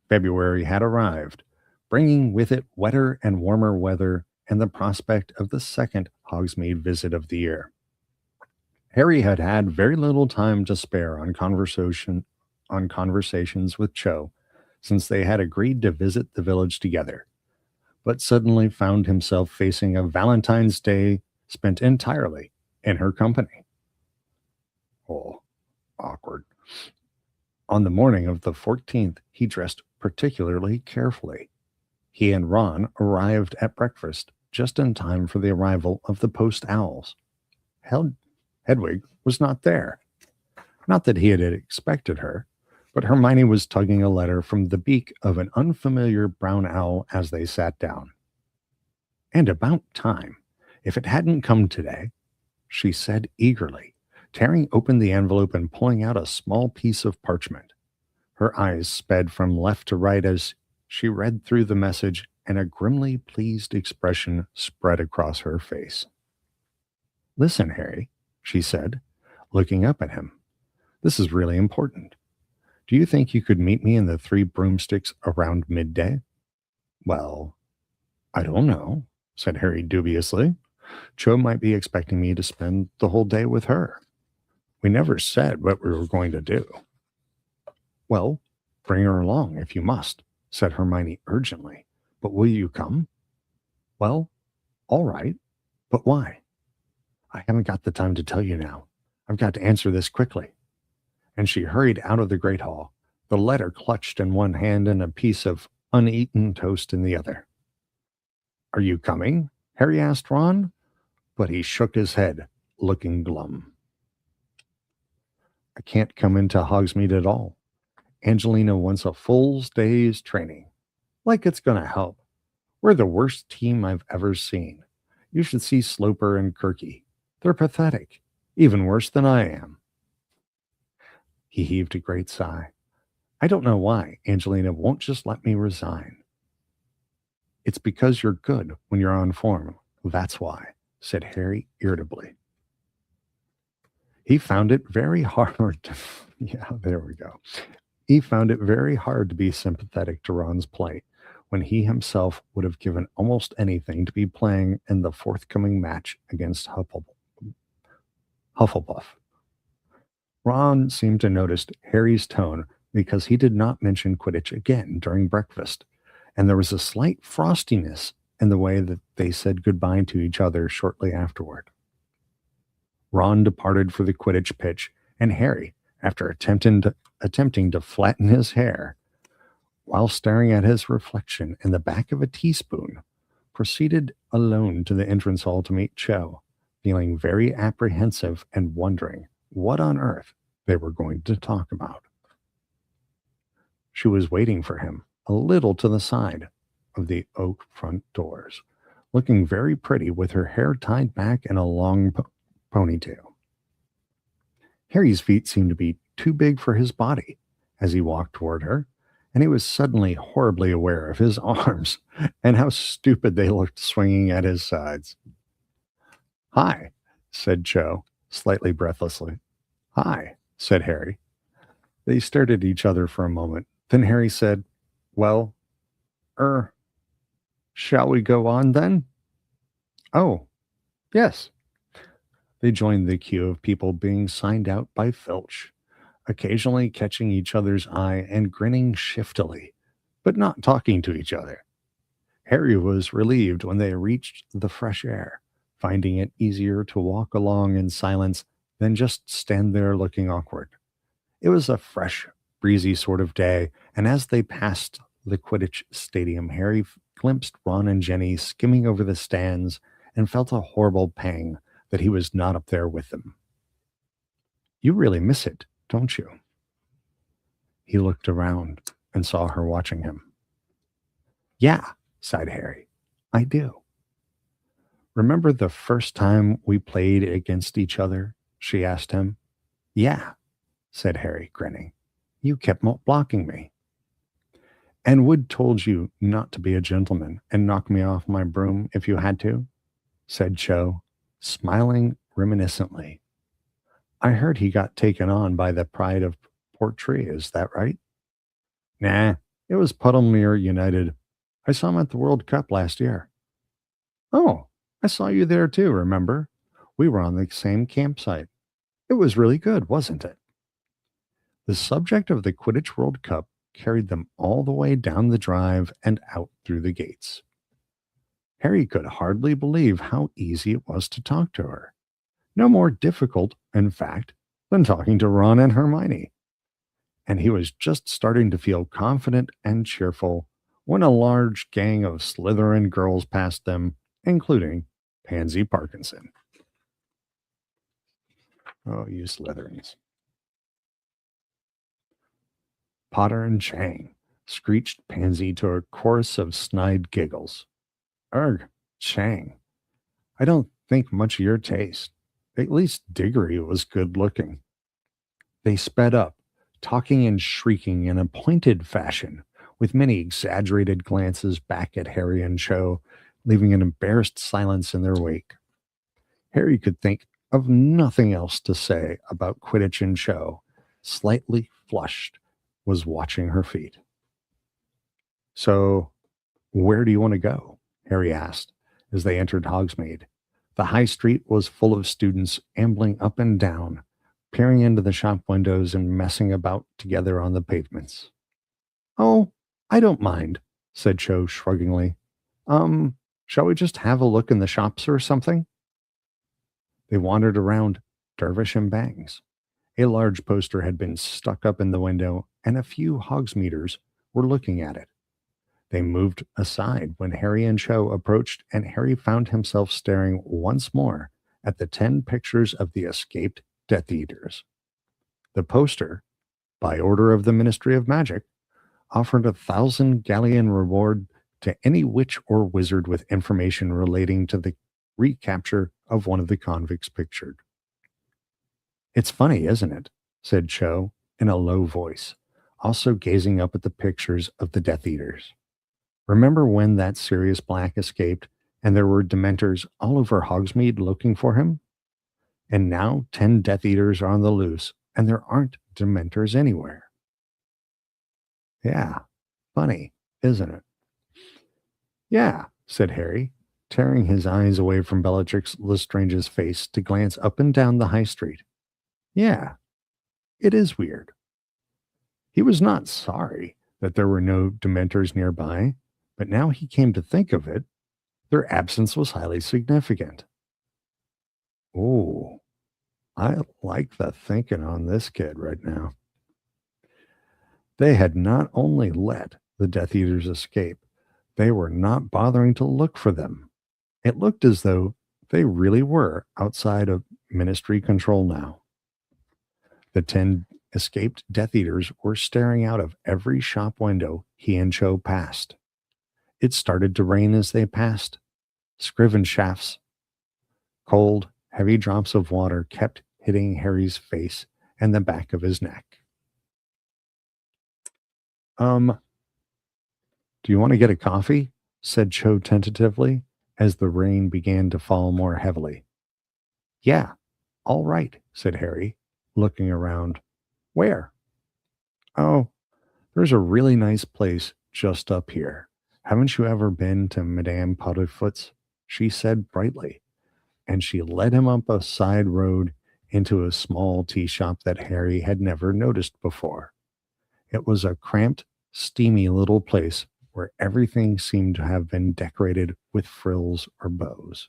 February had arrived, bringing with it wetter and warmer weather and the prospect of the second Hogsmeade visit of the year. Harry had had very little time to spare on conversations with Cho since they had agreed to visit the village together, but suddenly found himself facing a Valentine's Day spent entirely in her company. Oh, awkward. On the morning of the 14th, he dressed particularly carefully. He and Ron arrived at breakfast just in time for the arrival of the post owls. Hedwig was not there. Not that he had expected her, but Hermione was tugging a letter from the beak of an unfamiliar brown owl as they sat down. And about time. If it hadn't come today, she said eagerly, tearing open the envelope and pulling out a small piece of parchment. Her eyes sped from left to right as she read through the message, and a grimly pleased expression spread across her face. "Listen, Harry," she said, looking up at him. "This is really important. Do you think you could meet me in the Three Broomsticks around midday?" "Well, I don't know," said Harry dubiously. "Cho might be expecting me to spend the whole day with her. We never said what we were going to do." "Well, bring her along if you must," said Hermione urgently. "But will you come?" "Well, all right. But why?" "I haven't got the time to tell you now. I've got to answer this quickly." And she hurried out of the great hall, the letter clutched in one hand and a piece of uneaten toast in the other. "Are you coming?" Harry asked Ron, but he shook his head, looking glum. "I can't come into Hogsmeade at all. Angelina wants a full day's training. Like it's going to help. We're the worst team I've ever seen. You should see Sloper and Kirky. They're pathetic, even worse than I am." He heaved a great sigh. "I don't know why Angelina won't just let me resign." "It's because you're good when you're on form. That's why," said Harry irritably. He found it very hard Yeah, there we go. He found it very hard to be sympathetic to Ron's plight when he himself would have given almost anything to be playing in the forthcoming match against Hufflepuff. Ron seemed to notice Harry's tone because he did not mention Quidditch again during breakfast, and there was a slight frostiness in the way that they said goodbye to each other shortly afterward. Ron departed for the Quidditch pitch, and Harry, after attempting to flatten his hair while staring at his reflection in the back of a teaspoon, proceeded alone to the entrance hall to meet Cho, feeling very apprehensive and wondering what on earth they were going to talk about. She was waiting for him a little to the side of the oak front doors, looking very pretty with her hair tied back in a long ponytail. Harry's feet seemed to be too big for his body as he walked toward her, and he was suddenly horribly aware of his arms and how stupid they looked swinging at his sides. "Hi," said Cho, slightly breathlessly. "Hi," said Harry. They stared at each other for a moment. Then Harry said, "Well, er, shall we go on then?" "Oh, yes." They joined the queue of people being signed out by Filch, occasionally catching each other's eye and grinning shiftily, but not talking to each other. Harry was relieved when they reached the fresh air, finding it easier to walk along in silence than just stand there looking awkward. It was a fresh, breezy sort of day, and as they passed the Quidditch stadium, Harry glimpsed Ron and Jenny skimming over the stands and felt a horrible pang that he was not up there with them. "You really miss it, don't you?" He looked around and saw her watching him. "Yeah," sighed Harry, "I do." "Remember the first time we played against each other?" she asked him. "Yeah," said Harry, grinning. "You kept blocking me." "And Wood told you not to be a gentleman and knock me off my broom if you had to?" said Cho, smiling reminiscently. "I heard he got taken on by the Pride of Portree, is that right?" "Nah, it was Puddlemere United. I saw him at the World Cup last year." "Oh, I saw you there too, remember? We were on the same campsite. It was really good, wasn't it?" The subject of the Quidditch World Cup carried them all the way down the drive and out through the gates. Harry could hardly believe how easy it was to talk to her. No more difficult, in fact, than talking to Ron and Hermione. And he was just starting to feel confident and cheerful when a large gang of Slytherin girls passed them, including Pansy Parkinson. Oh, you Slytherins. "Potter and Chang," screeched Pansy to a chorus of snide giggles. "Ugh, Chang, I don't think much of your taste. At least Diggory was good looking." They sped up, talking and shrieking in a pointed fashion, with many exaggerated glances back at Harry and Cho, leaving an embarrassed silence in their wake. Harry could think of nothing else to say about Quidditch, and Cho, slightly flushed, was watching her feet. "So, where do you want to go?" Harry asked as they entered Hogsmeade. The high street was full of students ambling up and down, peering into the shop windows and messing about together on the pavements. "Oh, I don't mind," said Cho shruggingly. Shall we just have a look in the shops or something?" They wandered around Dervish and Bangs. A large poster had been stuck up in the window, and a few Hogsmeaders were looking at it. They moved aside when Harry and Cho approached, and Harry found himself staring once more at the 10 pictures of the escaped Death Eaters. The poster, by order of the Ministry of Magic, offered 1,000 galleon reward to any witch or wizard with information relating to the recapture of one of the convicts pictured. "It's funny, isn't it?" said Cho in a low voice, also gazing up at the pictures of the Death Eaters. "Remember when that Sirius Black escaped and there were Dementors all over Hogsmeade looking for him? And now 10 Death Eaters are on the loose and there aren't Dementors anywhere. Yeah, funny, isn't it? Yeah, said Harry, tearing his eyes away from Bellatrix Lestrange's face to glance up and down the high street. Yeah, it is weird. He was not sorry that there were no Dementors nearby, but now he came to think of it, their absence was highly significant. Oh, I like the thinking on this kid right now. They had not only let the Death Eaters escape, they were not bothering to look for them. It looked as though they really were outside of Ministry control now. The 10 escaped Death Eaters were staring out of every shop window he and Cho passed. It started to rain as they passed. Scriven shafts, cold, heavy drops of water kept hitting Harry's face and the back of his neck. Do you want to get a coffee? Said Cho tentatively as the rain began to fall more heavily. Yeah, all right, said Harry, looking around. Where? Oh, there's a really nice place just up here. Haven't you ever been to Madame Potterfoot's? She said brightly, and she led him up a side road into a small tea shop that Harry had never noticed before. It was a cramped, steamy little place where everything seemed to have been decorated with frills or bows.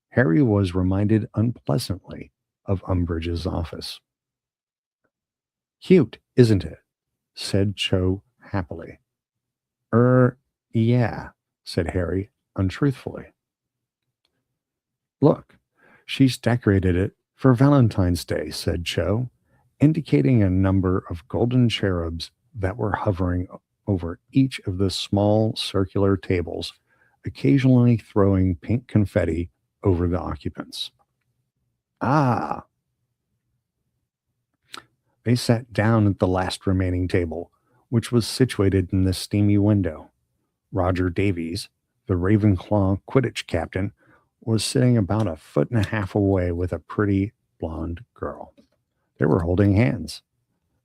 Harry was reminded unpleasantly of Umbridge's office. Cute, isn't it? Said Cho happily. Yeah, said Harry untruthfully. Look, she's decorated it for Valentine's Day, said Cho, indicating a number of golden cherubs that were hovering over each of the small circular tables, occasionally throwing pink confetti over the occupants. Ah! They sat down at the last remaining table, which was situated in the steamy window. Roger Davies, the Ravenclaw Quidditch captain, was sitting about 1.5 feet away with a pretty blonde girl. They were holding hands.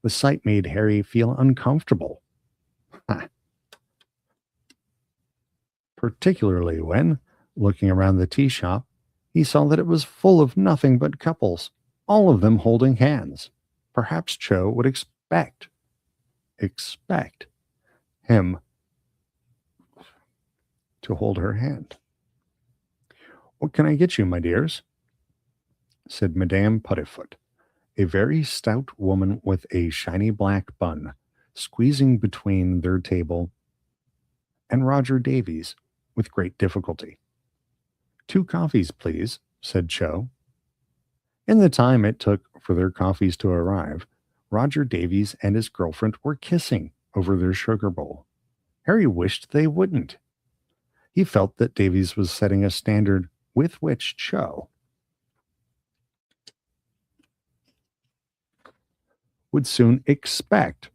The sight made Harry feel uncomfortable, particularly when, looking around the tea shop, he saw that it was full of nothing but couples, all of them holding hands. Perhaps Cho would expect him to hold her hand. What can I get you, my dears? Said Madame Puttyfoot, a very stout woman with a shiny black bun, squeezing between their table and Roger Davies with great difficulty. 2 coffees, please, said Cho. In the time it took for their coffees to arrive, Roger Davies and his girlfriend were kissing over their sugar bowl. Harry wished they wouldn't. He felt that Davies was setting a standard with which Cho would soon expect,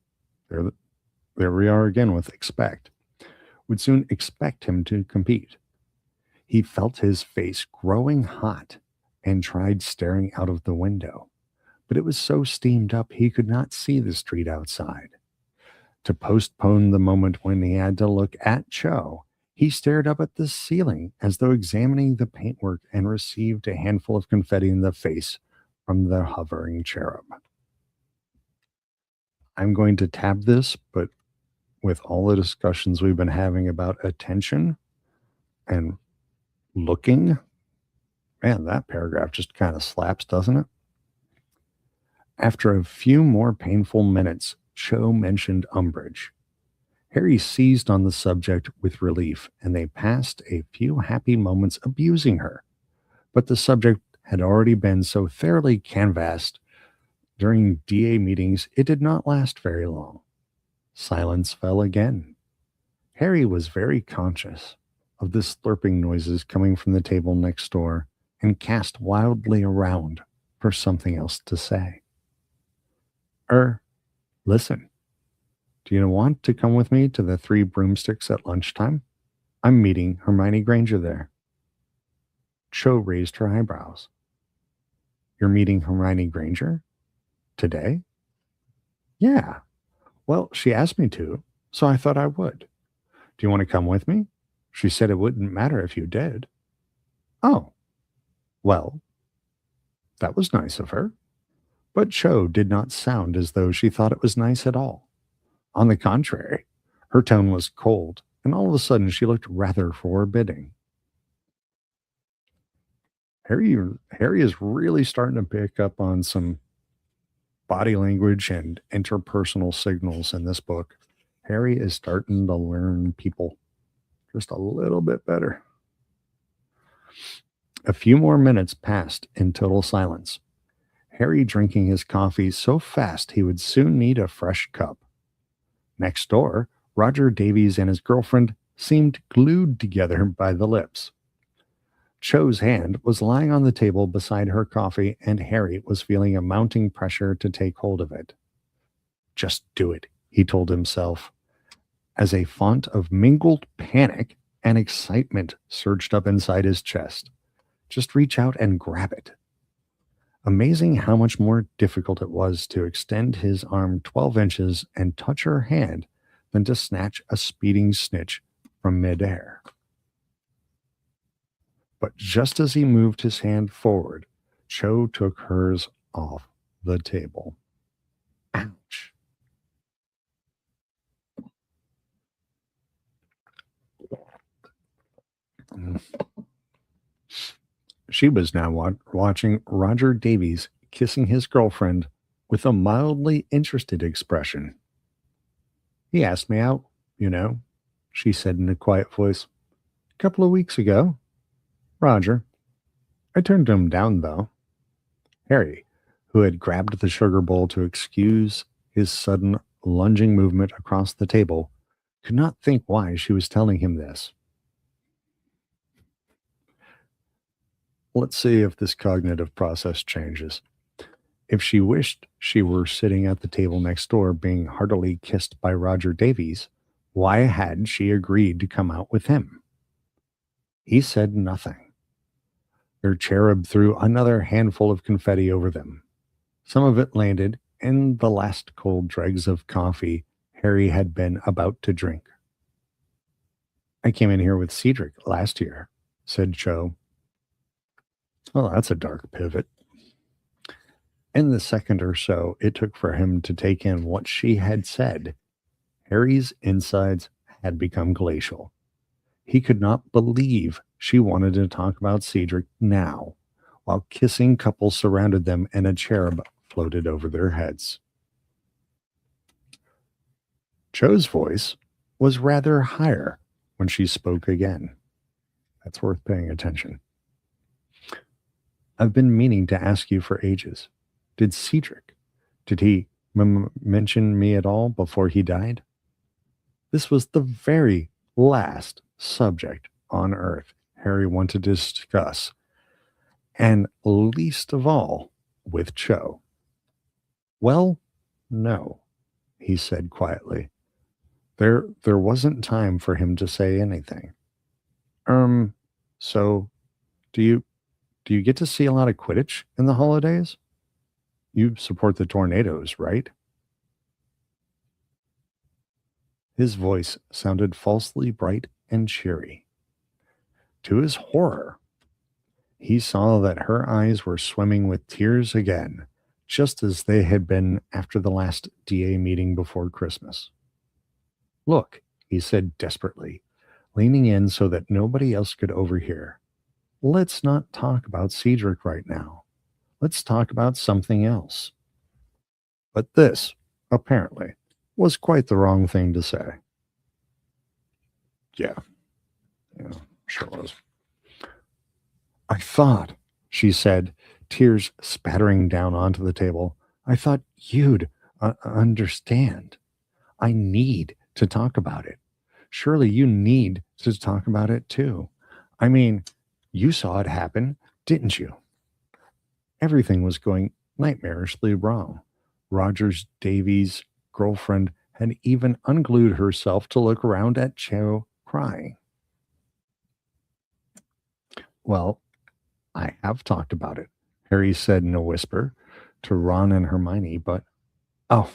there we are again with expect, would soon expect him to compete. He felt his face growing hot and tried staring out of the window, but it was so steamed up he could not see the street outside. To postpone the moment when he had to look at Cho, he stared up at the ceiling as though examining the paintwork and received a handful of confetti in the face from the hovering cherub. I'm going to tab this, but with all the discussions we've been having about attention and looking, man, that paragraph just kind of slaps, doesn't it? After a few more painful minutes, Cho mentioned Umbridge. Harry seized on the subject with relief, and they passed a few happy moments abusing her. But the subject had already been so thoroughly canvassed during DA meetings, it did not last very long. Silence fell again. Harry was very conscious of the slurping noises coming from the table next door and cast wildly around for something else to say. Listen, do you want to come with me to the 3 Broomsticks at lunchtime? I'm meeting Hermione Granger there. Cho raised her eyebrows. You're meeting Hermione Granger? Today? Yeah. Well, she asked me to, so I thought I would. Do you want to come with me? She said it wouldn't matter if you did. Oh, well, that was nice of her. But Cho did not sound as though she thought it was nice at all. On the contrary, her tone was cold, and all of a sudden she looked rather forbidding. Harry is really starting to pick up on some body language and interpersonal signals in this book. Harry is starting to learn people just a little bit better. A few more minutes passed in total silence. Harry drinking his coffee so fast he would soon need a fresh cup. Next door, Roger Davies and his girlfriend seemed glued together by the lips. Cho's hand was lying on the table beside her coffee, and Harry was feeling a mounting pressure to take hold of it. Just do it, he told himself, as a font of mingled panic and excitement surged up inside his chest. Just reach out and grab it. Amazing how much more difficult it was to extend his arm 12 inches and touch her hand than to snatch a speeding snitch from midair. But just as he moved his hand forward, Cho took hers off the table. Ouch. She was now watching Roger Davies kissing his girlfriend with a mildly interested expression. He asked me out, you know, she said in a quiet voice. A couple of weeks ago. Roger. I turned him down, though. Harry, who had grabbed the sugar bowl to excuse his sudden lunging movement across the table, could not think why she was telling him this. Let's see if this cognitive process changes. If she wished she were sitting at the table next door being heartily kissed by Roger Davies, why had she agreed to come out with him? He said nothing. Their cherub threw another handful of confetti over them. Some of it landed in the last cold dregs of coffee Harry had been about to drink. I came in here with Cedric last year, said Cho. Well, that's a dark pivot. In the second or so it took for him to take in what she had said, Harry's insides had become glacial. He could not believe she wanted to talk about Cedric now, while kissing couples surrounded them and a cherub floated over their heads. Cho's voice was rather higher when she spoke again. That's worth paying attention. I've been meaning to ask you for ages. Did he mention me at all before he died? This was the very last subject on Earth Harry wanted to discuss, and least of all with Cho. Well, no, he said quietly. There wasn't time for him to say anything. So do you get to see a lot of Quidditch in the holidays? You support the Tornadoes, right? His voice sounded falsely bright and cheery. To his horror, he saw that her eyes were swimming with tears again, just as they had been after the last DA meeting before Christmas. Look, he said desperately, leaning in so that nobody else could overhear. Let's not talk about Cedric right now. Let's talk about something else. But this, apparently, was quite the wrong thing to say. Yeah, sure was. I thought, she said, tears spattering down onto the table, I thought you'd understand. I need to talk about it. Surely you need to talk about it too. I mean, you saw it happen, didn't you? Everything was going nightmarishly wrong. Rogers Davies' girlfriend had even unglued herself to look around at Cho crying. Well, I have talked about it, Harry said in a whisper, to Ron and Hermione, but, oh,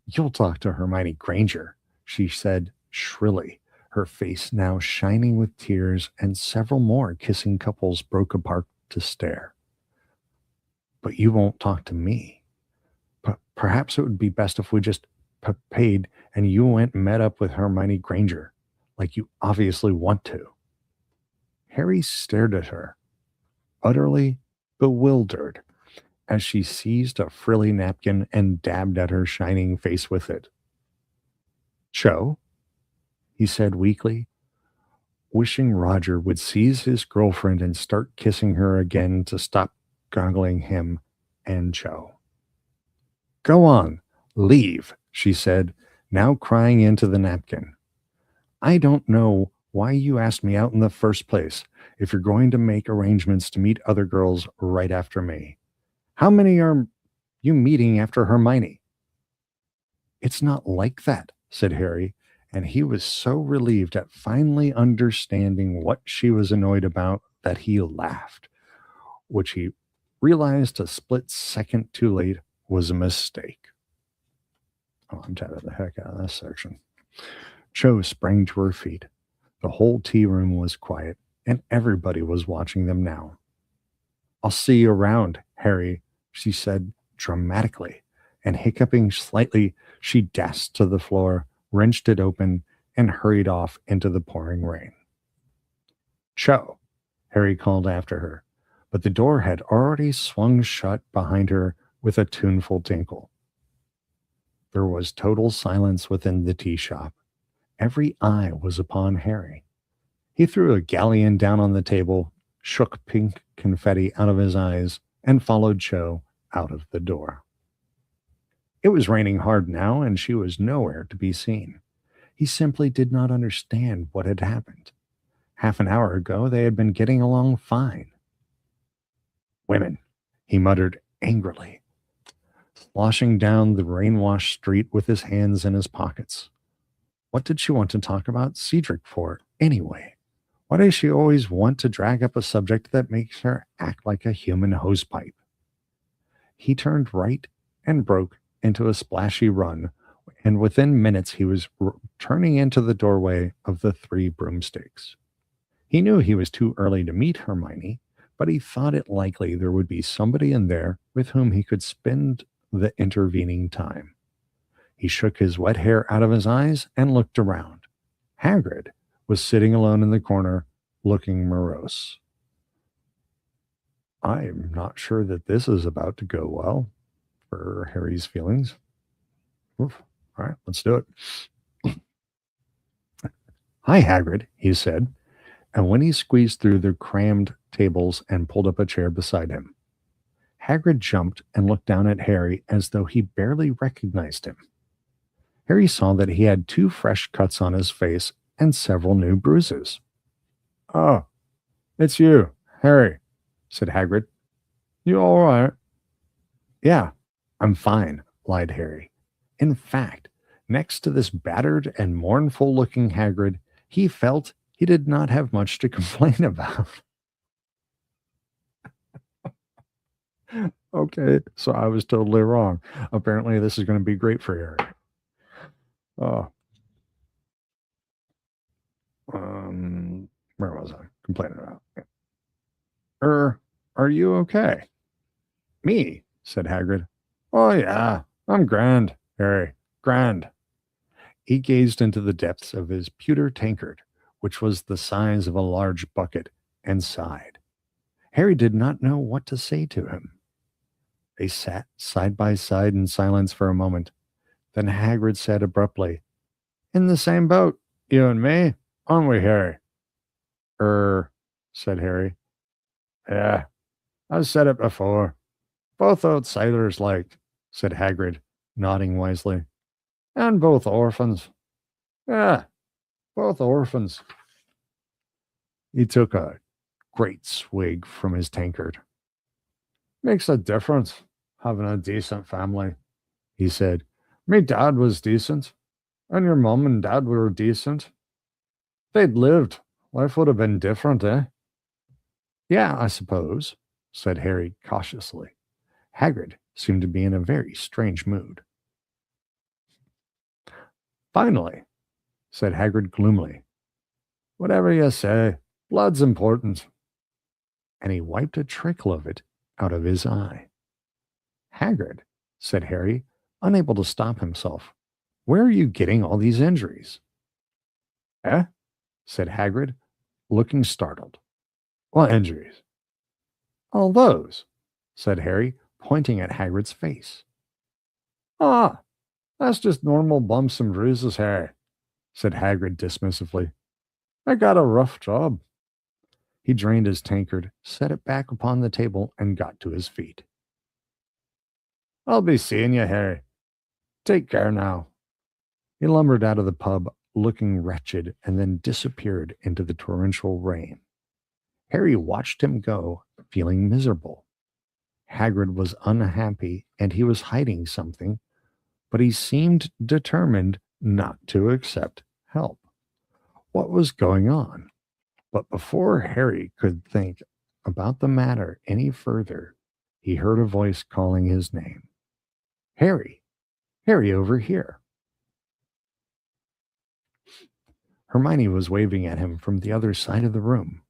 you'll talk to Hermione Granger, she said shrilly, her face now shining with tears, and several more kissing couples broke apart to stare. But you won't talk to me. But perhaps it would be best if we just paid and you went and met up with Hermione Granger, like you obviously want to. Harry stared at her, utterly bewildered, as she seized a frilly napkin and dabbed at her shining face with it. Cho, he said weakly, wishing Roger would seize his girlfriend and start kissing her again to stop goggling him and Cho. Go on, leave, she said, now crying into the napkin. I don't know why you asked me out in the first place if you're going to make arrangements to meet other girls right after me. How many are you meeting after Hermione? It's not like that, said Harry, and he was so relieved at finally understanding what she was annoyed about that he laughed, which he realized a split second too late was a mistake. Oh, I'm tapping the heck out of this section. Cho sprang to her feet. The whole tea room was quiet, and everybody was watching them now. I'll see you around, Harry, she said dramatically, and hiccuping slightly, she dashed to the floor, wrenched it open, and hurried off into the pouring rain. Cho, Harry called after her, but the door had already swung shut behind her with a tuneful tinkle. There was total silence within the tea shop. Every eye was upon Harry. He threw a galleon down on the table, shook pink confetti out of his eyes, and followed Cho out of the door. It was raining hard now, and she was nowhere to be seen. He simply did not understand what had happened. Half an hour ago, they had been getting along fine. Women, he muttered angrily, sloshing down the rain-washed street with his hands in his pockets. What did she want to talk about Cedric for, anyway? Why does she always want to drag up a subject that makes her act like a human hosepipe? He turned right and broke into a splashy run, and within minutes he was turning into the doorway of the Three Broomsticks. He knew he was too early to meet Hermione, but he thought it likely there would be somebody in there with whom he could spend the intervening time. He shook his wet hair out of his eyes and looked around. Hagrid was sitting alone in the corner, looking morose. I'm not sure that this is about to go well for Harry's feelings. Oof. All right, let's do it. Hi, Hagrid, he said, and when he squeezed through the crammed tables and pulled up a chair beside him, Hagrid jumped and looked down at Harry as though he barely recognized him. Harry saw that he had 2 fresh cuts on his face and several new bruises. Oh, it's you, Harry, said Hagrid. You all right? Yeah, I'm fine, lied Harry. In fact, next to this battered and mournful-looking Hagrid, he felt he did not have much to complain about. Okay, so I was totally wrong. Apparently, this is going to be great for Harry. Oh. Where was I complaining about? Are you okay? Me, said Hagrid. Oh, yeah, I'm grand, Harry, grand. He gazed into the depths of his pewter tankard, which was the size of a large bucket, and sighed. Harry did not know what to say to him. They sat side by side in silence for a moment. Then Hagrid said abruptly, In the same boat, you and me, aren't we, Harry? Said Harry. Yeah, I've said it before. Both outsiders like, said Hagrid, nodding wisely. And both orphans. Yeah, both orphans. He took a great swig from his tankard. Makes a difference, having a decent family, he said. Me dad was decent, and your mum and dad were decent. They'd lived. Life would have been different, eh? Yeah, I suppose, said Harry cautiously. Hagrid seemed to be in a very strange mood. "Finally," said Hagrid gloomily. "Whatever you say, blood's important." And he wiped a trickle of it out of his eye. "Hagrid," said Harry, unable to stop himself, "where are you getting all these injuries?" "Eh?" said Hagrid, looking startled. "What injuries?" "All those," said Harry, pointing at Hagrid's face. "Ah, that's just normal bumps and bruises, Harry," said Hagrid dismissively. "I got a rough job." He drained his tankard, set it back upon the table, and got to his feet. "I'll be seeing you, Harry. Take care now." He lumbered out of the pub, looking wretched, and then disappeared into the torrential rain. Harry watched him go, feeling miserable. Hagrid was unhappy, and he was hiding something, but he seemed determined not to accept help. What was going on? But before Harry could think about the matter any further, he heard a voice calling his name. "Harry! Harry, over here!" Hermione was waving at him from the other side of the room.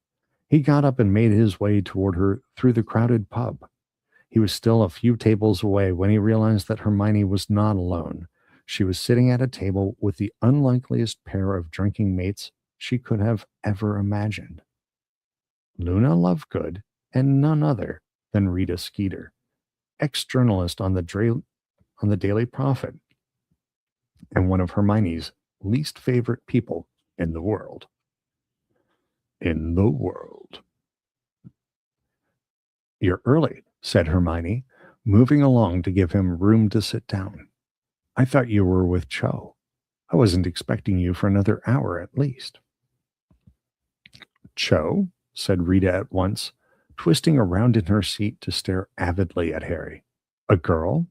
He got up and made his way toward her through the crowded pub. He was still a few tables away when he realized that Hermione was not alone. She was sitting at a table with the unlikeliest pair of drinking mates she could have ever imagined. Luna Lovegood and none other than Rita Skeeter, ex-journalist on the Daily Prophet, and one of Hermione's least favorite people in the world. In the world. "You're early," said Hermione, moving along to give him room to sit down. "I thought you were with Cho. I wasn't expecting you for another hour at least." "Cho?" said Rita at once, twisting around in her seat to stare avidly at Harry. "A girl?"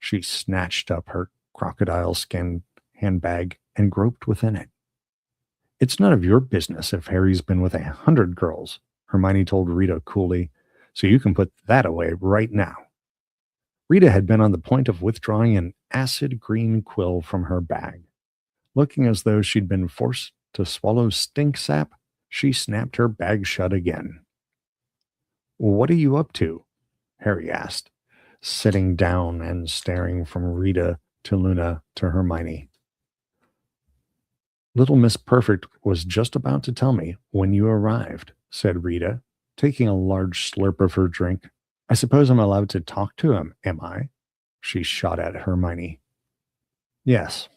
She snatched up her crocodile skin handbag and groped within it. "It's none of your business if Harry's been with 100 girls," Hermione told Rita coolly, "so you can put that away right now." Rita had been on the point of withdrawing an acid green quill from her bag. Looking as though she'd been forced to swallow stink sap, she snapped her bag shut again. "What are you up to?" Harry asked, sitting down and staring from Rita to Luna to Hermione. "Little Miss Perfect was just about to tell me when you arrived," said Rita, taking a large slurp of her drink. "I suppose I'm allowed to talk to him, am I?" She shot at Hermione. "Yes,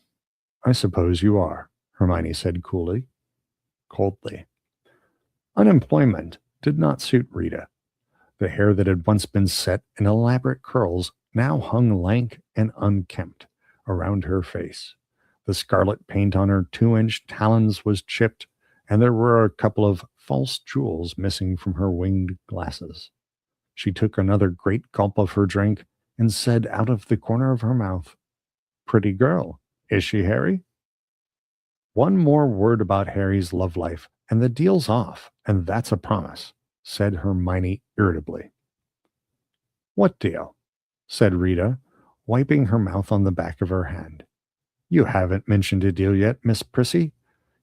I suppose you are," Hermione said coldly. Unemployment did not suit Rita. The hair that had once been set in elaborate curls now hung lank and unkempt around her face. The scarlet paint on her 2-inch talons was chipped, and there were a couple of false jewels missing from her winged glasses. She took another great gulp of her drink and said out of the corner of her mouth, "Pretty girl, is she, Harry?" "One more word about Harry's love life, and the deal's off, and that's a promise," said Hermione irritably. "What deal?" said Rita, wiping her mouth on the back of her hand. "You haven't mentioned a deal yet, Miss Prissy.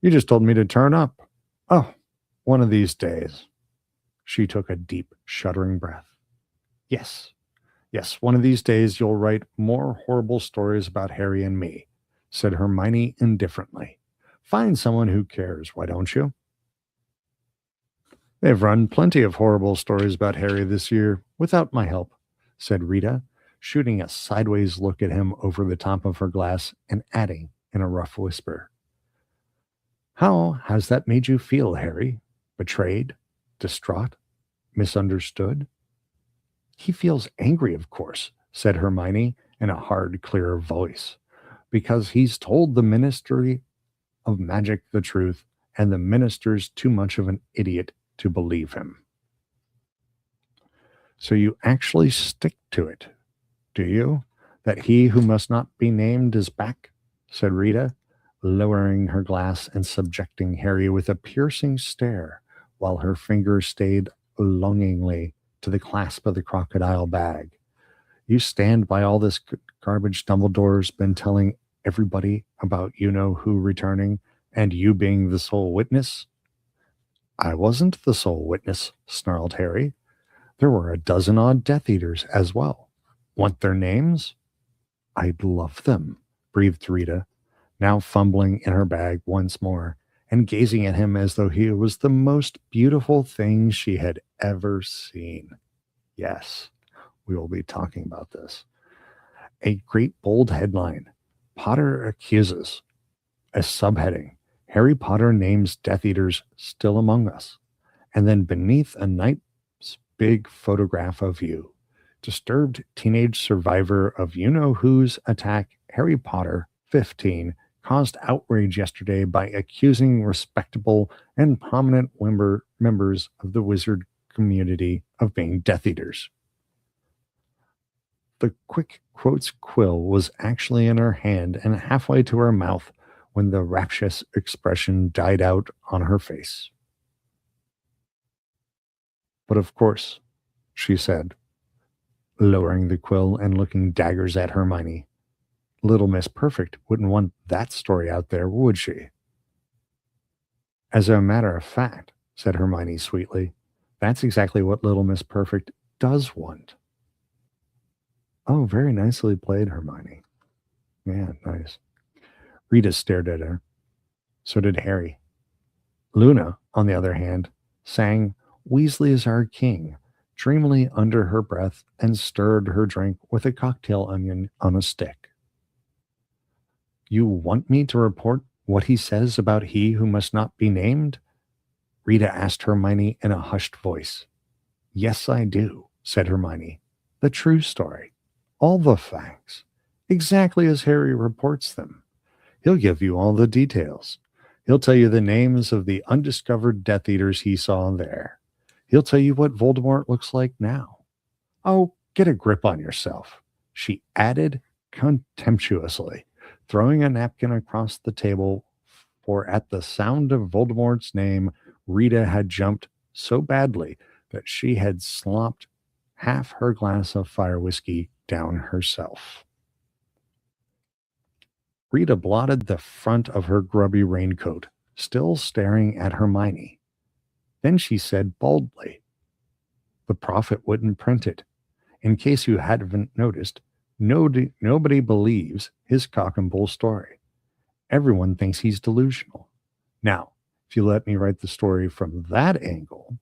You just told me to turn up. Oh, one of these days." She took a deep, shuddering breath. Yes, one of these days you'll write more horrible stories about Harry and me," said Hermione indifferently. "Find someone who cares, why don't you?" "They've run plenty of horrible stories about Harry this year, without my help," said Rita, shooting a sideways look at him over the top of her glass and adding in a rough whisper, "How has that made you feel, Harry? Betrayed? Distraught? Misunderstood?" "He feels angry, of course," said Hermione in a hard, clear voice, "because he's told the Ministry of Magic the truth, and the minister's too much of an idiot to believe him." "So you actually stick to it, do you? That he who must not be named is back?" said Rita, lowering her glass and subjecting Harry with a piercing stare, while her fingers stayed longingly to the clasp of the crocodile bag. You stand by all this garbage Dumbledore's been telling everybody about you-know-who returning and you being the sole witness? I wasn't the sole witness, snarled Harry. There were a dozen odd Death Eaters as well. Want their names? I'd love them, breathed Rita, now fumbling in her bag once more and gazing at him as though he was the most beautiful thing she had ever seen. Yes, we will be talking about this. A great bold headline, Potter accuses. A subheading, Harry Potter names Death Eaters still among us. And then beneath a nice big photograph of you, disturbed teenage survivor of you-know-who's attack, Harry Potter, 15, caused outrage yesterday by accusing respectable and prominent members of the wizard community of being Death Eaters. The quick quotes quill was actually in her hand and halfway to her mouth when the rapturous expression died out on her face. But of course, she said, lowering the quill and looking daggers at Hermione. Little Miss Perfect wouldn't want that story out there, would she? As a matter of fact, said Hermione sweetly, that's exactly what Little Miss Perfect does want. Oh, very nicely played, Hermione. Yeah, nice. Rita stared at her. So did Harry. Luna, on the other hand, sang Weasley is Our King, dreamily under her breath and stirred her drink with a cocktail onion on a stick. You want me to report what he says about he who must not be named? Rita asked Hermione in a hushed voice. Yes, I do, said Hermione. The true story. All the facts. Exactly as Harry reports them. He'll give you all the details. He'll tell you the names of the undiscovered Death Eaters he saw there. He'll tell you what Voldemort looks like now. Oh, get a grip on yourself, she added contemptuously, throwing a napkin across the table, for at the sound of Voldemort's name, Rita had jumped so badly that she had slopped half her glass of fire whiskey down herself. Rita blotted the front of her grubby raincoat, still staring at Hermione. Then she said boldly, the prophet wouldn't print it. In case you hadn't noticed, nobody believes his cock and bull story. Everyone thinks he's delusional. Now, if you let me write the story from that angle,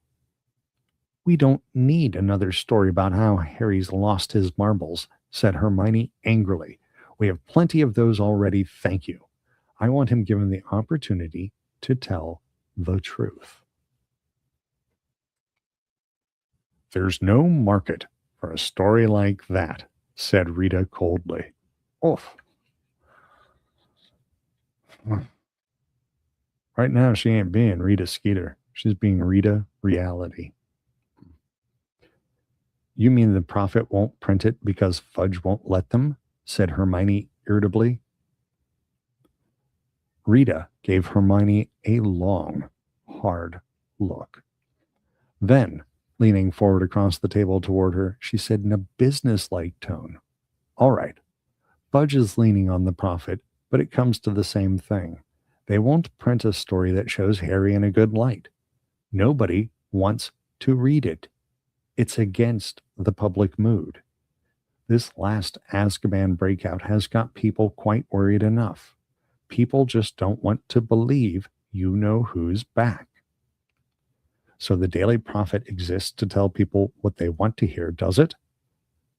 we don't need another story about how Harry's lost his marbles, said Hermione angrily. We have plenty of those already, thank you. I want him given the opportunity to tell the truth. There's no market for a story like that, said Rita coldly. Oof. Right now, she ain't being Rita Skeeter. She's being Rita Reality. You mean the prophet won't print it because Fudge won't let them? Said Hermione irritably. Rita gave Hermione a long, hard look. Then, leaning forward across the table toward her, she said in a business-like tone, all right, Fudge is leaning on the prophet, but it comes to the same thing. They won't print a story that shows Harry in a good light. Nobody wants to read it. It's against the public mood. This last Azkaban breakout has got people quite worried enough. People just don't want to believe you know who's back. So the Daily Prophet exists to tell people what they want to hear, does it?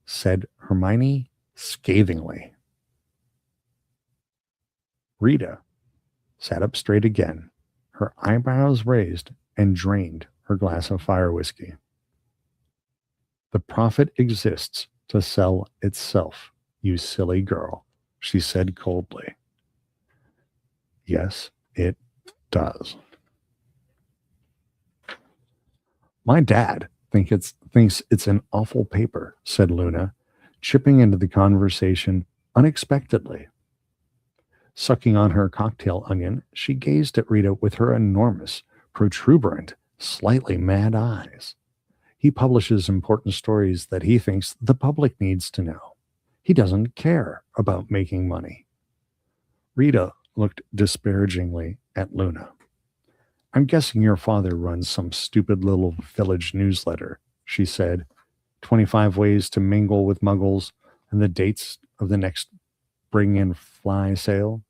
Said Hermione scathingly. Rita sat up straight again, her eyebrows raised, and drained her glass of fire whiskey. The prophet exists to sell itself, you silly girl, she said coldly. Yes, it does. My dad thinks it's an awful paper, said Luna, chipping into the conversation unexpectedly. Sucking on her cocktail onion, she gazed at Rita with her enormous, protuberant, slightly mad eyes. He publishes important stories that he thinks the public needs to know. He doesn't care about making money. Rita looked disparagingly at Luna. I'm guessing your father runs some stupid little village newsletter, she said. 25 ways to mingle with muggles and the dates of the next bring in fly sale.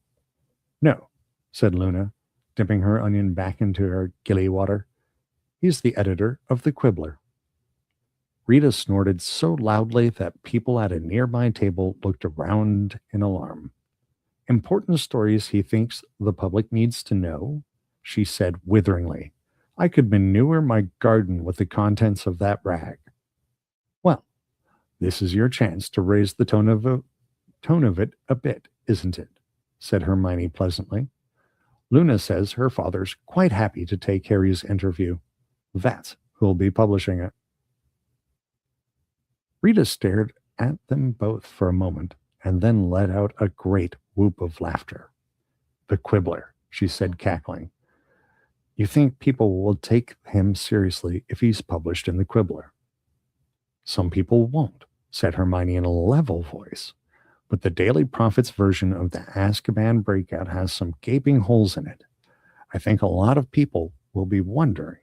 No, said Luna, dipping her onion back into her gilly water. He's the editor of the Quibbler. Rita snorted so loudly that people at a nearby table looked around in alarm. Important stories he thinks the public needs to know, she said witheringly. I could manure my garden with the contents of that rag. Well, this is your chance to raise the tone of it a bit, isn't it? Said Hermione pleasantly. Luna says her father's quite happy to take Harry's interview. That's who'll be publishing it. Rita stared at them both for a moment and then let out a great whoop of laughter. The Quibbler, she said, cackling. You think people will take him seriously if he's published in the Quibbler? Some people won't, said Hermione in a level voice. But the Daily Prophet's version of the Azkaban breakout has some gaping holes in it. I think a lot of people will be wondering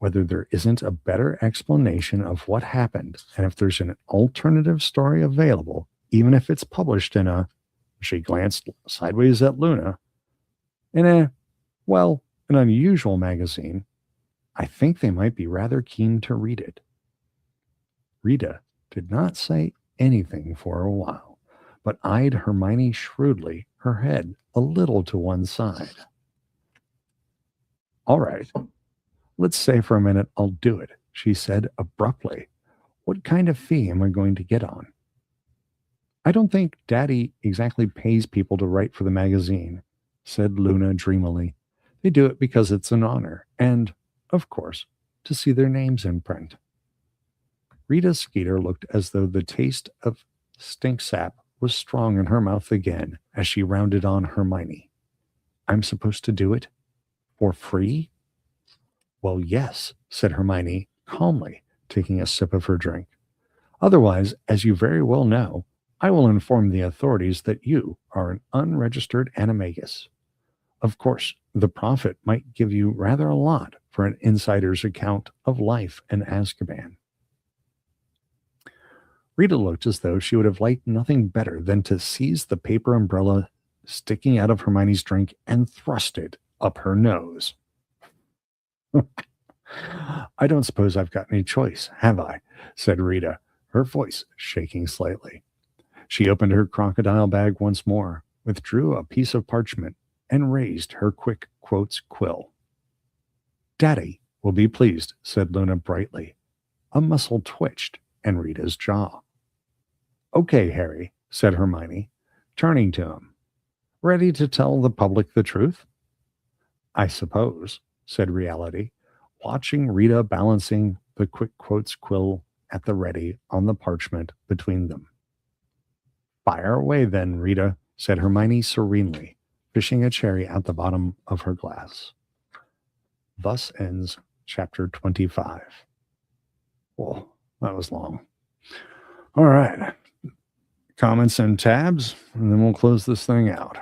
whether there isn't a better explanation of what happened and if there's an alternative story available, even if it's published in a, she glanced sideways at Luna, in a, well, an unusual magazine. I think they might be rather keen to read it. Rita did not say anything for a while, but eyed Hermione shrewdly, her head a little to one side. All right, let's say for a minute I'll do it, she said abruptly. What kind of fee am I going to get on? I don't think Daddy exactly pays people to write for the magazine, said Luna dreamily. They do it because it's an honor, and, of course, to see their names in print. Rita Skeeter looked as though the taste of stink sap was strong in her mouth again as she rounded on Hermione. I'm supposed to do it? For free? Well, yes, said Hermione calmly, taking a sip of her drink. Otherwise, as you very well know, I will inform the authorities that you are an unregistered animagus. Of course, the Prophet might give you rather a lot for an insider's account of life in Azkaban. Rita looked as though she would have liked nothing better than to seize the paper umbrella sticking out of Hermione's drink and thrust it up her nose. I don't suppose I've got any choice, have I? Said Rita, her voice shaking slightly. She opened her crocodile bag once more, withdrew a piece of parchment, and raised her quick quotes quill. Daddy will be pleased, said Luna brightly. A muscle twitched in Rita's jaw. Okay, Harry, said Hermione, turning to him. Ready to tell the public the truth? I suppose, said Reality, watching Rita balancing the quick quotes quill at the ready on the parchment between them. Fire away then, Rita, said Hermione serenely, fishing a cherry at the bottom of her glass. Thus ends chapter 25. Whoa, that was long. All right. Comments and tabs, and then we'll close this thing out.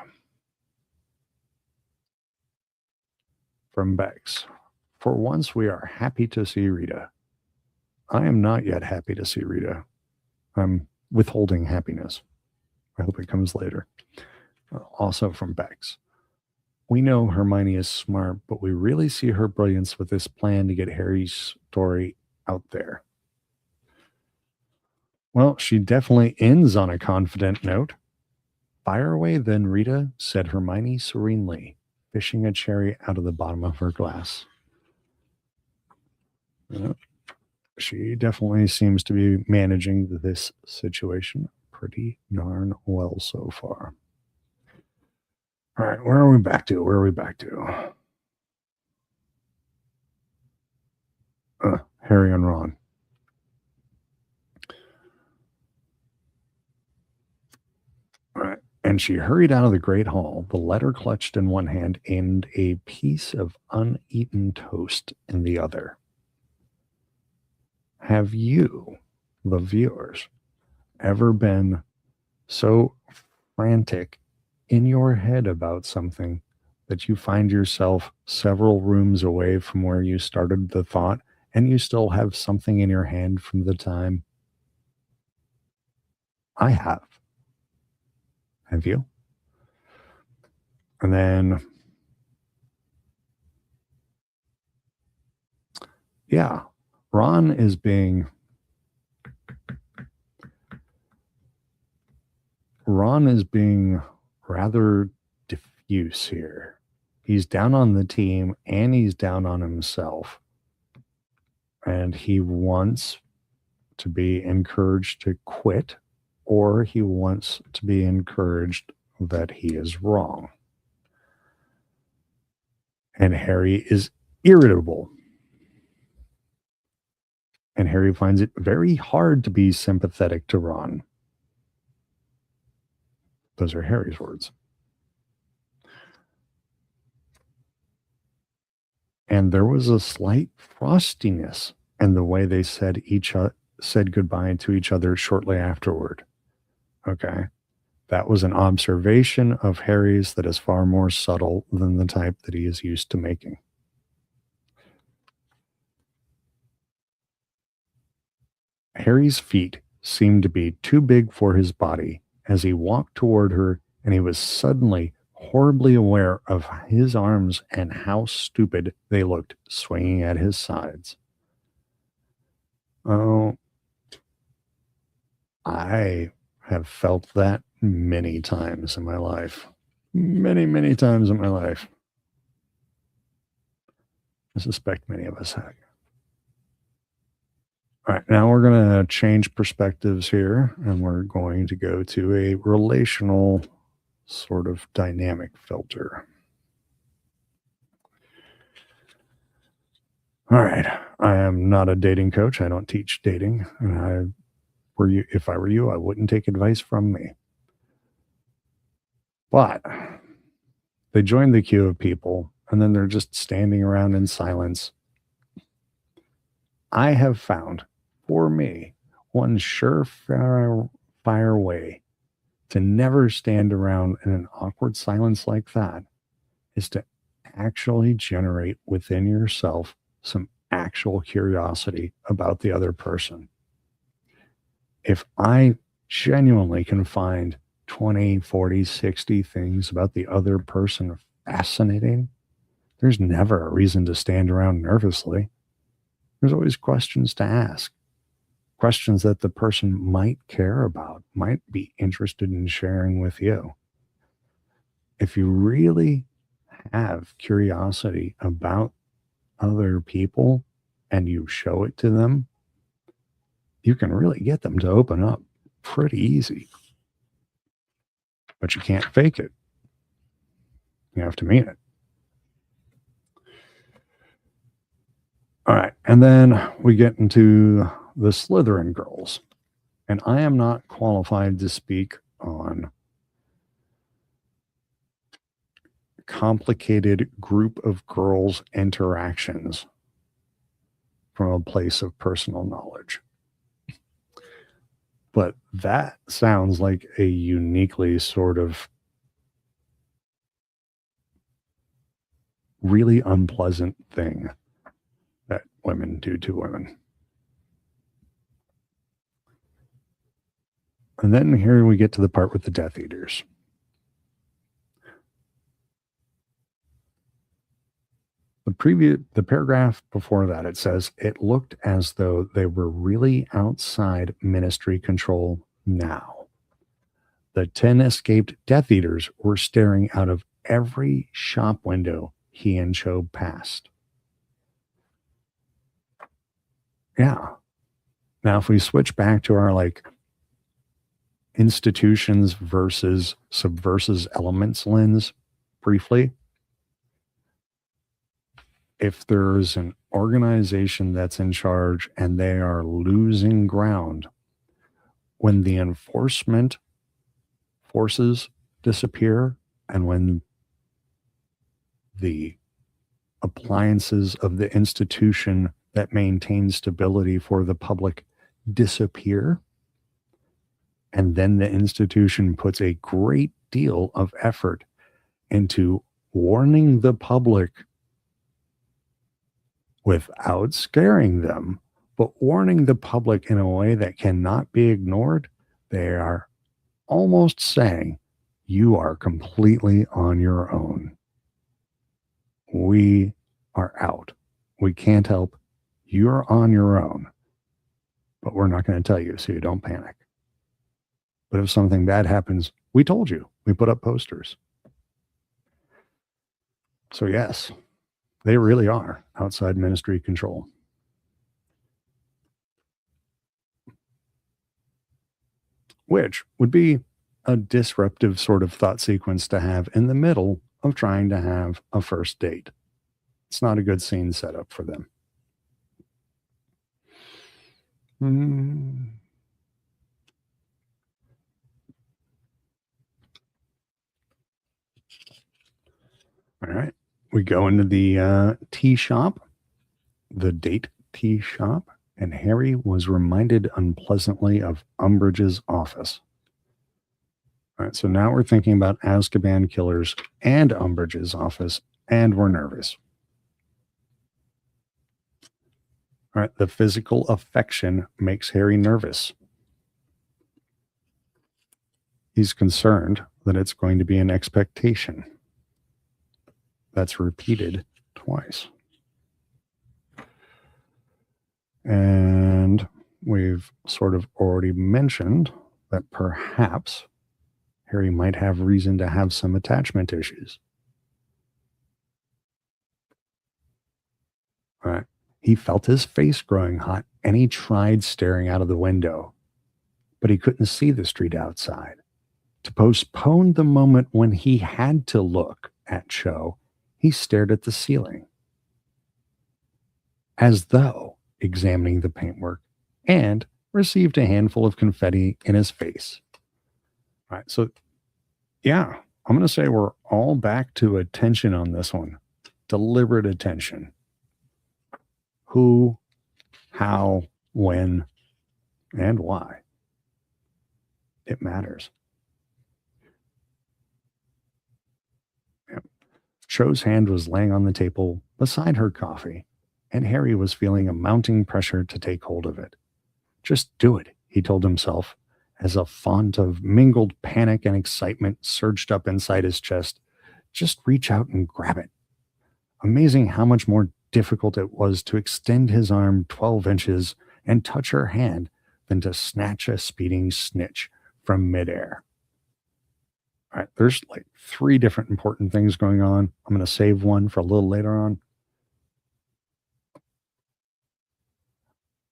From Bex. For once, we are happy to see Rita. I am not yet happy to see Rita. I'm withholding happiness. I hope it comes later. Also from Bex. We know Hermione is smart, but we really see her brilliance with this plan to get Harry's story out there. Well, she definitely ends on a confident note. Fire away then, Rita, said Hermione serenely, fishing a cherry out of the bottom of her glass. She definitely seems to be managing this situation pretty darn well so far. All right, where are we back to? Harry and Ron. All right. And she hurried out of the great hall, the letter clutched in one hand and a piece of uneaten toast in the other. Have you, the viewers, ever been so frantic in your head about something that you find yourself several rooms away from where you started the thought and you still have something in your hand from the time? I have. Have you? And then, yeah, Ron is being rather diffuse here. He's down on the team and he's down on himself. And he wants to be encouraged to quit, or he wants to be encouraged that he is wrong. And Harry is irritable. And Harry finds it very hard to be sympathetic to Ron. Those are Harry's words. And there was a slight frostiness in the way they said goodbye to each other shortly afterward. Okay. That was an observation of Harry's that is far more subtle than the type that he is used to making. Harry's feet seemed to be too big for his body as he walked toward her, and he was suddenly horribly aware of his arms and how stupid they looked swinging at his sides. Oh, I have felt that many times in my life. Many, many times in my life. I suspect many of us have. All right, now we're going to change perspectives here, and we're going to go to a relational sort of dynamic filter. All right, I am not a dating coach. I don't teach dating. And if I were you, I wouldn't take advice from me. But they join the queue of people, and then they're just standing around in silence. I have found, for me, one surefire way to never stand around in an awkward silence like that is to actually generate within yourself some actual curiosity about the other person. If I genuinely can find 20, 40, 60 things about the other person fascinating, there's never a reason to stand around nervously. There's always questions to ask, questions that the person might care about, might be interested in sharing with you. If you really have curiosity about other people and you show it to them, you can really get them to open up pretty easy. But you can't fake it. You have to mean it. All right. And then we get into the Slytherin girls. And I am not qualified to speak on complicated group of girls interactions from a place of personal knowledge. But that sounds like a uniquely sort of really unpleasant thing that women do to women. And then here we get to the part with the Death Eaters. The paragraph before that, it says, it looked as though they were really outside ministry control now. The 10 escaped Death Eaters were staring out of every shop window he and Cho passed. Yeah. Now, if we switch back to our institutions versus subversive elements lens briefly, if there's an organization that's in charge and they are losing ground, when the enforcement forces disappear and when the appliances of the institution that maintain stability for the public disappear. And then the institution puts a great deal of effort into warning the public without scaring them, but warning the public in a way that cannot be ignored. They are almost saying, you are completely on your own. We are out. We can't help. You're on your own. But we're not going to tell you, so you don't panic. But if something bad happens, we told you. We put up posters. So yes, they really are outside ministry control. Which would be a disruptive sort of thought sequence to have in the middle of trying to have a first date. It's not a good scene setup for them. All right. We go into the tea shop, the date tea shop, and Harry was reminded unpleasantly of Umbridge's office. All right, so now we're thinking about Azkaban killers and Umbridge's office, and we're nervous. All right, the physical affection makes Harry nervous. He's concerned that it's going to be an expectation. That's repeated twice. And we've sort of already mentioned that perhaps Harry might have reason to have some attachment issues. All right. He felt his face growing hot and he tried staring out of the window, but he couldn't see the street outside. To postpone the moment when he had to look at Cho, he stared at the ceiling, as though examining the paintwork, and received a handful of confetti in his face. All right, so yeah, I'm going to say we're all back to attention on this one. Deliberate attention. Who, how, when, and why. It matters. Yep. Cho's hand was laying on the table beside her coffee, and Harry was feeling a mounting pressure to take hold of it. Just do it, he told himself, as a font of mingled panic and excitement surged up inside his chest. Just reach out and grab it. Amazing how much more difficult it was to extend his arm 12 inches and touch her hand than to snatch a speeding snitch from midair. All right, there's like 3 different important things going on. I'm going to save one for a little later on.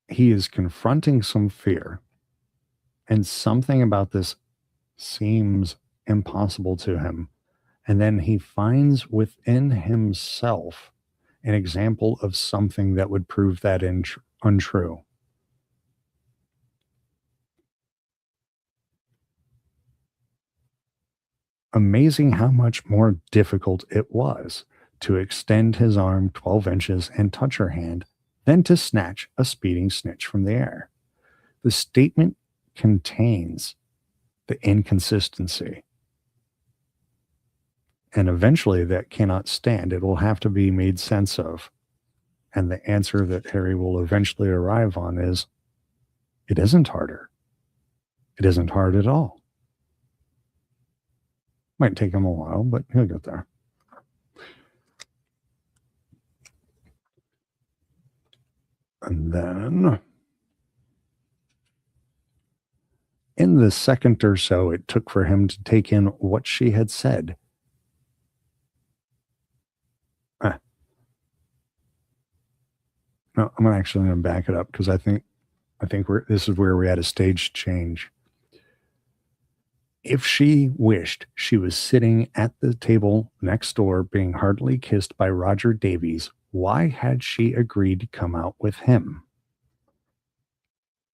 He is confronting some fear, and something about this seems impossible to him. And then he finds within himself an example of something that would prove that untrue. Amazing how much more difficult it was to extend his arm 12 inches and touch her hand than to snatch a speeding snitch from the air. The statement contains the inconsistency. And eventually that cannot stand. It will have to be made sense of. And the answer that Harry will eventually arrive on is, it isn't harder. It isn't hard at all. Might take him a while, but he'll get there. And then, in the second or so it took for him to take in what she had said, no, I'm actually going to back it up because I think this is where we had a stage change. If she wished she was sitting at the table next door being heartily kissed by Roger Davies, why had she agreed to come out with him?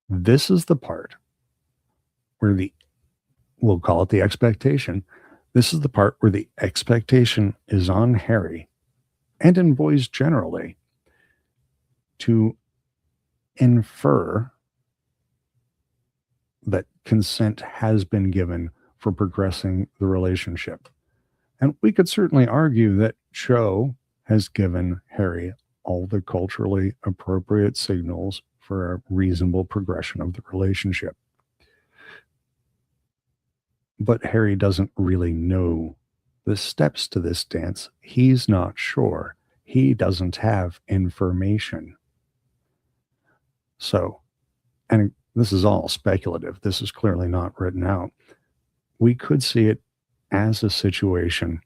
This is the part where we'll call it the expectation. This is the part where the expectation is on Harry, and in boys generally, to infer that consent has been given for progressing the relationship. And we could certainly argue that Cho has given Harry all the culturally appropriate signals for a reasonable progression of the relationship. But Harry doesn't really know the steps to this dance. He's not sure. He doesn't have information. So, and this is all speculative. This is clearly not written out. We could see it as a situation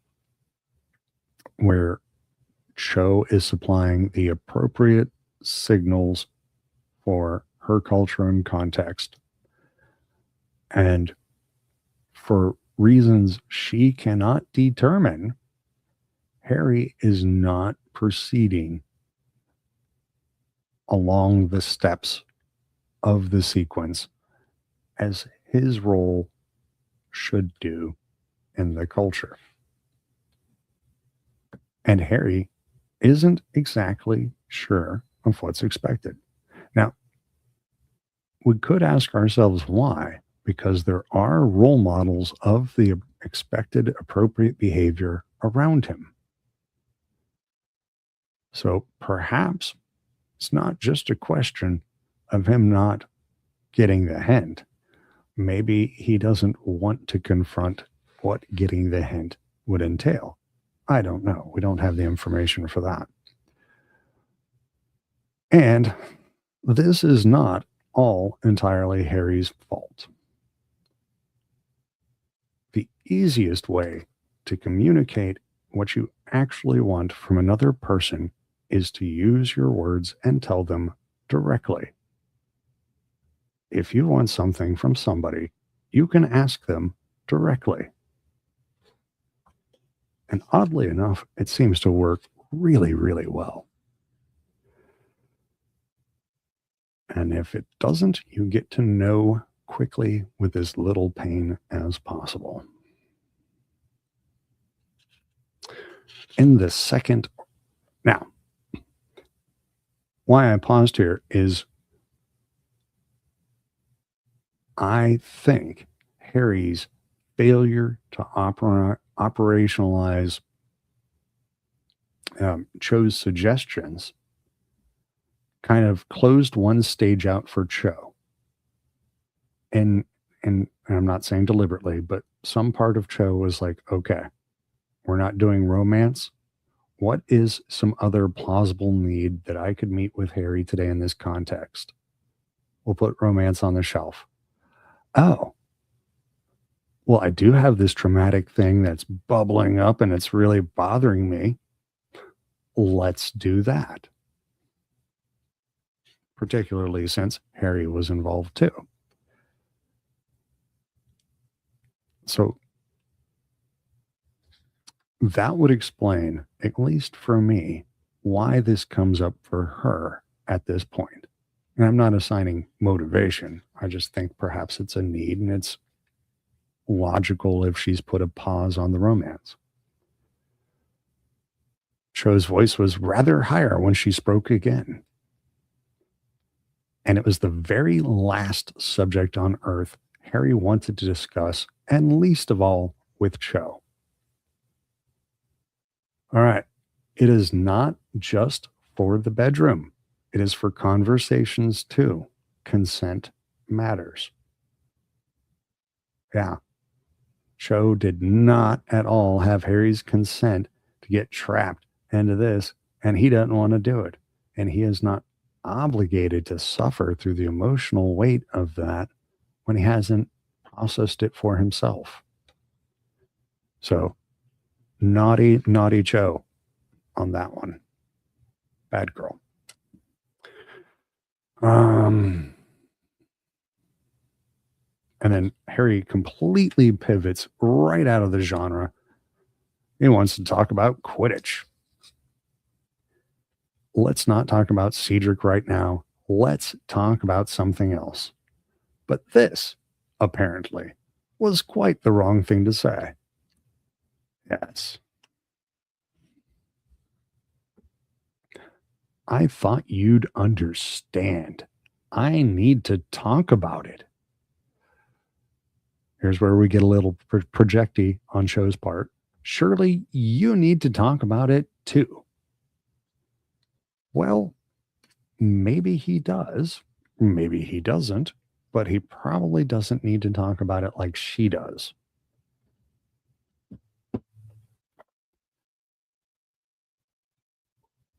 where Cho is supplying the appropriate signals for her culture and context. And for reasons she cannot determine, Harry is not proceeding along the steps of the sequence as his role should do in the culture. And Harry isn't exactly sure of what's expected. Now, we could ask ourselves why, because there are role models of the expected appropriate behavior around him. So perhaps it's not just a question of him not getting the hint. Maybe he doesn't want to confront what getting the hint would entail. I don't know. We don't have the information for that. And this is not all entirely Harry's fault. The easiest way to communicate what you actually want from another person is to use your words and tell them directly. If you want something from somebody, you can ask them directly. And oddly enough, it seems to work really, really well. And if it doesn't, you get to know quickly with as little pain as possible. In the second, now, why I paused here is I think Harry's failure to operationalize Cho's suggestions kind of closed one stage out for Cho. And I'm not saying deliberately, but some part of Cho was like, okay, we're not doing romance. What is some other plausible need that I could meet with Harry today in this context? We'll put romance on the shelf. Oh, well, I do have this traumatic thing that's bubbling up and it's really bothering me. Let's do that. Particularly since Harry was involved too. So that would explain, at least for me, why this comes up for her at this point. And I'm not assigning motivation. I just think perhaps it's a need and it's logical if she's put a pause on the romance. Cho's voice was rather higher when she spoke again. And it was the very last subject on Earth Harry wanted to discuss, and least of all with Cho. All right. It is not just for the bedroom. It is for conversations too. Consent matters. Yeah. Cho did not at all have Harry's consent to get trapped into this, and he doesn't want to do it. And he is not obligated to suffer through the emotional weight of that when he hasn't processed it for himself. So, naughty, naughty Cho on that one. Bad girl. And then Harry completely pivots right out of the genre. He wants to talk about Quidditch. Let's not talk about Cedric right now. Let's talk about something else. But this, apparently, was quite the wrong thing to say. Yes. I thought you'd understand. I need to talk about it. Here's where we get a little projecty on Cho's part. Surely you need to talk about it too. Well, maybe he does. Maybe he doesn't. But he probably doesn't need to talk about it like she does.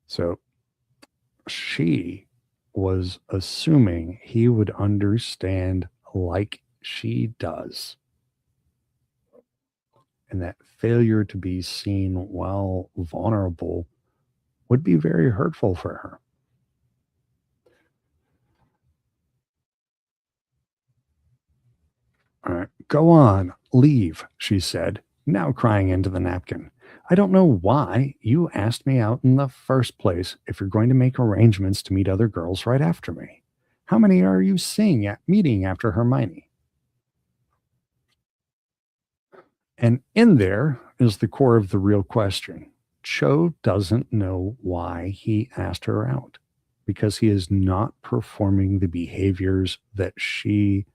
So she was assuming he would understand like she does. And that failure to be seen while vulnerable would be very hurtful for her. All right, go on, leave, she said, now crying into the napkin. I don't know why you asked me out in the first place if you're going to make arrangements to meet other girls right after me. How many are you seeing at meeting after Hermione? And in there is the core of the real question. Cho doesn't know why he asked her out because he is not performing the behaviors that she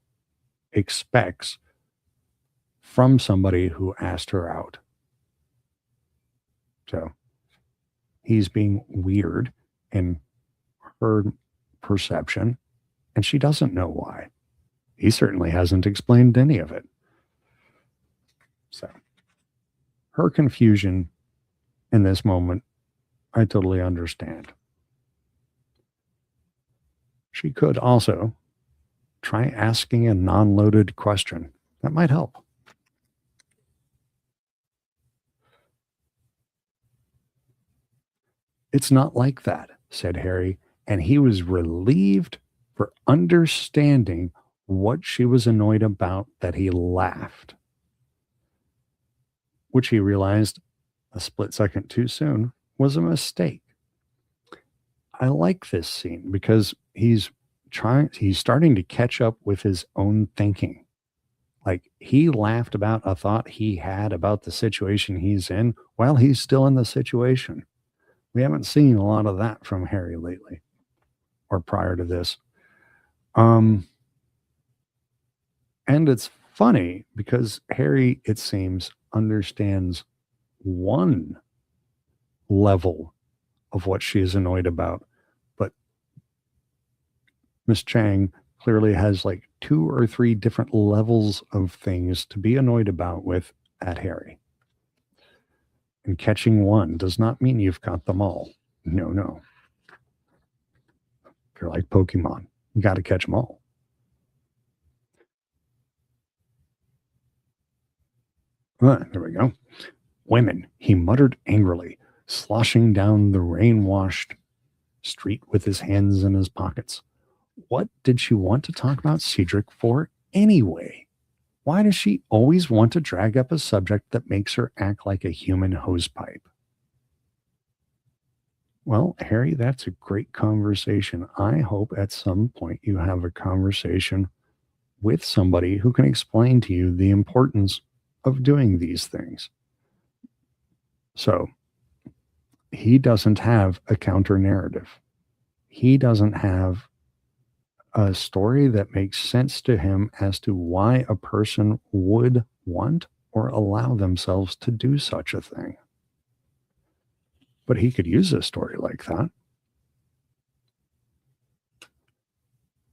expects from somebody who asked her out. So he's being weird in her perception, and she doesn't know why. He certainly hasn't explained any of it. So her confusion in this moment, I totally understand. She could also try asking a non loaded question. That might help. It's not like that, said Harry, and he was relieved for understanding what she was annoyed about that he laughed, which he realized a split second too soon was a mistake. I like this scene because he's starting to catch up with his own thinking. Like he laughed about a thought he had about the situation he's in while he's still in the situation. We haven't seen a lot of that from Harry lately or prior to this. Um, and it's funny because Harry, it seems, understands one level of what she is annoyed about, but Miss Chang clearly has like two or three different levels of things to be annoyed about with at Harry. And catching one does not mean you've got them all. No, no. They're like Pokemon. You got to catch them all. There we go. Women, he muttered angrily, sloshing down the rain washed street with his hands in his pockets. What did she want to talk about Cedric for anyway? Why does she always want to drag up a subject that makes her act like a human hosepipe? Well, Harry, that's a great conversation. I hope at some point you have a conversation with somebody who can explain to you the importance of doing these things. So he doesn't have a counter narrative. He doesn't have a story that makes sense to him as to why a person would want or allow themselves to do such a thing. But he could use a story like that.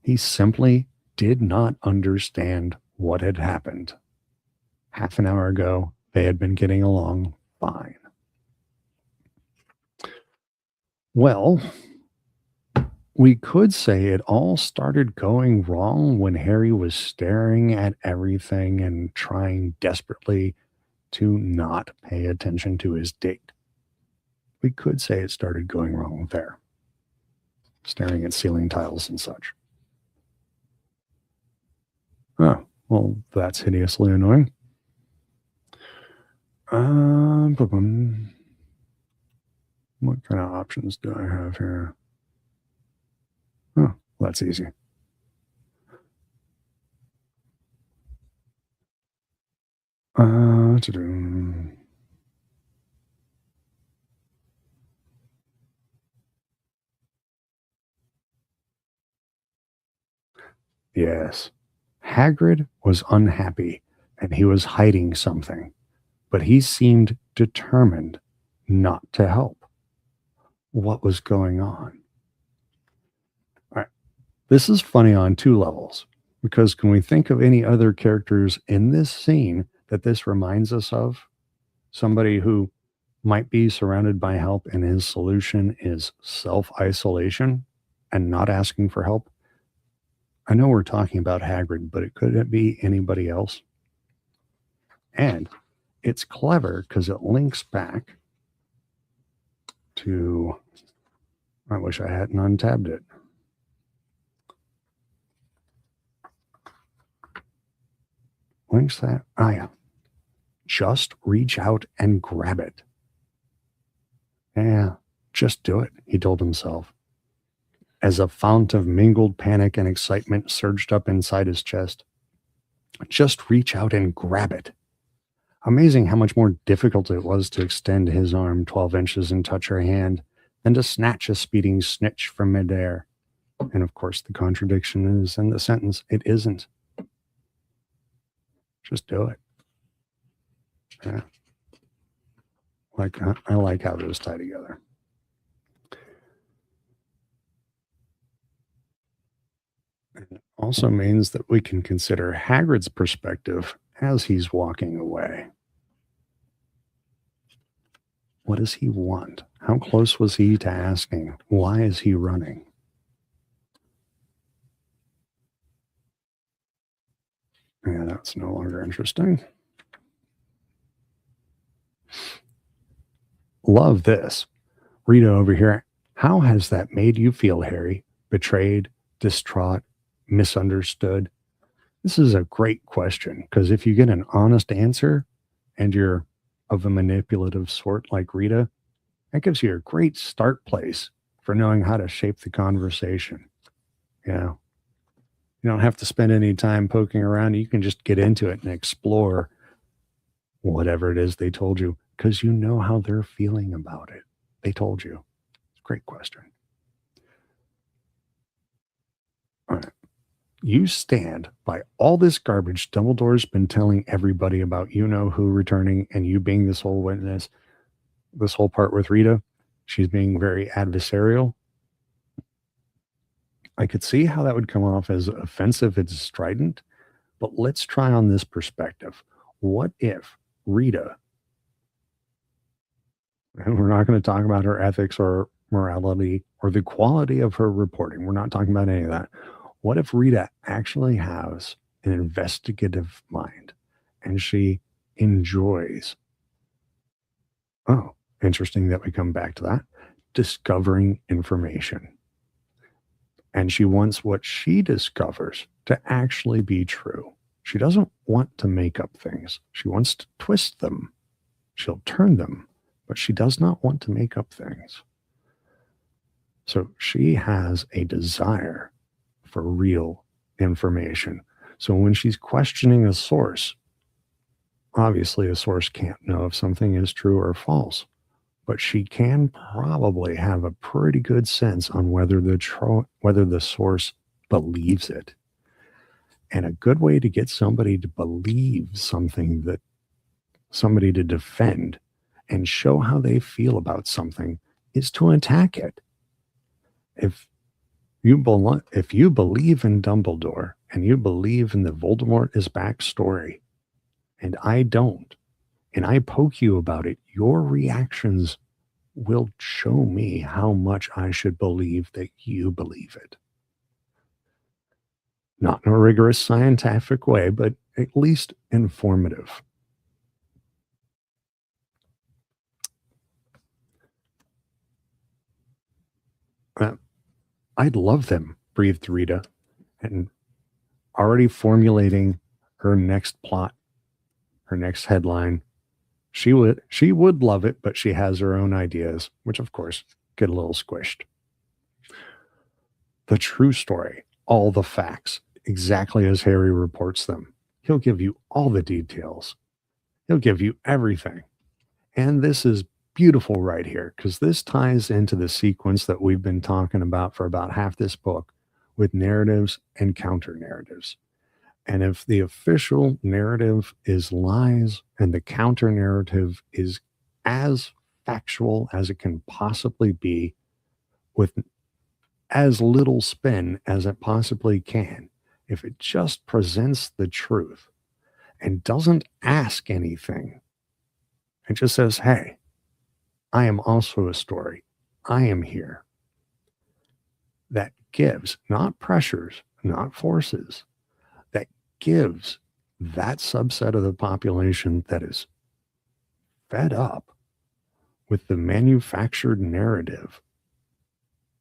He simply did not understand what had happened. Half an hour ago, they had been getting along fine. Well, we could say it all started going wrong when Harry was staring at everything and trying desperately to not pay attention to his date. We could say it started going wrong there, staring at ceiling tiles and such. Oh, well, that's hideously annoying. What kind of options do I have here? Oh, well, that's easy. To-do. Yes. Hagrid was unhappy and he was hiding something, but he seemed determined not to help. What was going on? All right. This is funny on two levels because can we think of any other characters in this scene that this reminds us of? Somebody who might be surrounded by help and his solution is self isolation and not asking for help. I know we're talking about Hagrid, but it couldn't be anybody else. And it's clever because it links back to, I wish I hadn't untabbed it. Links that, yeah. Just reach out and grab it. Yeah, just do it, he told himself. As a fount of mingled panic and excitement surged up inside his chest. Just reach out and grab it. Amazing how much more difficult it was to extend his arm 12 inches and touch her hand than to snatch a speeding snitch from midair. And of course, the contradiction is in the sentence, it isn't. Just do it. Yeah. I like how those tie together. It also means that we can consider Hagrid's perspective as he's walking away. What does he want? How close was he to asking? Why is he running? Yeah, that's no longer interesting. Love this. Rita over here. How has that made you feel, Harry? Betrayed, distraught, misunderstood? This is a great question because if you get an honest answer and you're of a manipulative sort like Rita, that gives you a great start place for knowing how to shape the conversation. You don't have to spend any time poking around. You can just get into it and explore whatever it is they told you because you know how they're feeling about it. They told you. It's a great question. All right. You stand by all this garbage Dumbledore's been telling everybody about you know who returning and you being this whole witness, this whole part with Rita. She's being very adversarial. I could see how that would come off as offensive and strident, but let's try on this perspective. What if Rita, and we're not going to talk about her ethics or morality or the quality of her reporting. We're not talking about any of that. What if Rita actually has an investigative mind and she enjoys, oh, interesting that we come back to that, discovering information. And she wants what she discovers to actually be true. She doesn't want to make up things. She wants to twist them. She'll turn them, but she does not want to make up things. So she has a desire for real information. So when she's questioning a source, obviously a source can't know if something is true or false, but she can probably have a pretty good sense on whether the source believes it. And a good way to get somebody to believe something, that somebody to defend and show how they feel about something, is to attack it. If you believe in Dumbledore and you believe in the Voldemort is back story, and I don't, and I poke you about it, your reactions will show me how much I should believe that you believe it. Not in a rigorous scientific way, but at least informative. I'd love them, breathed Rita, and already formulating her next plot, her next headline. She would love it, but she has her own ideas, which of course get a little squished. The true story, all the facts, exactly as Harry reports them. He'll give you all the details. He'll give you everything. And this is beautiful right here because this ties into the sequence that we've been talking about for about half this book, with narratives and counter narratives. And if the official narrative is lies and the counter narrative is as factual as it can possibly be, with as little spin as it possibly can, if it just presents the truth and doesn't ask anything, it just says, hey, I am also a story. I am here. That gives, not pressures, not forces, that gives that subset of the population that is fed up with the manufactured narrative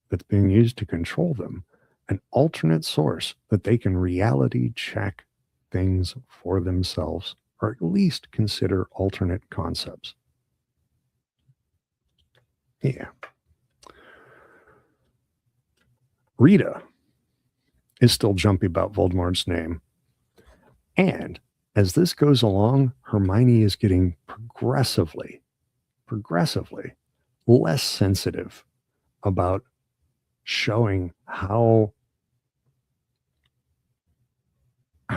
that's being used to control them an alternate source that they can reality check things for themselves, or at least consider alternate concepts. Yeah. Rita is still jumpy about Voldemort's name. And as this goes along, Hermione is getting progressively less sensitive about showing how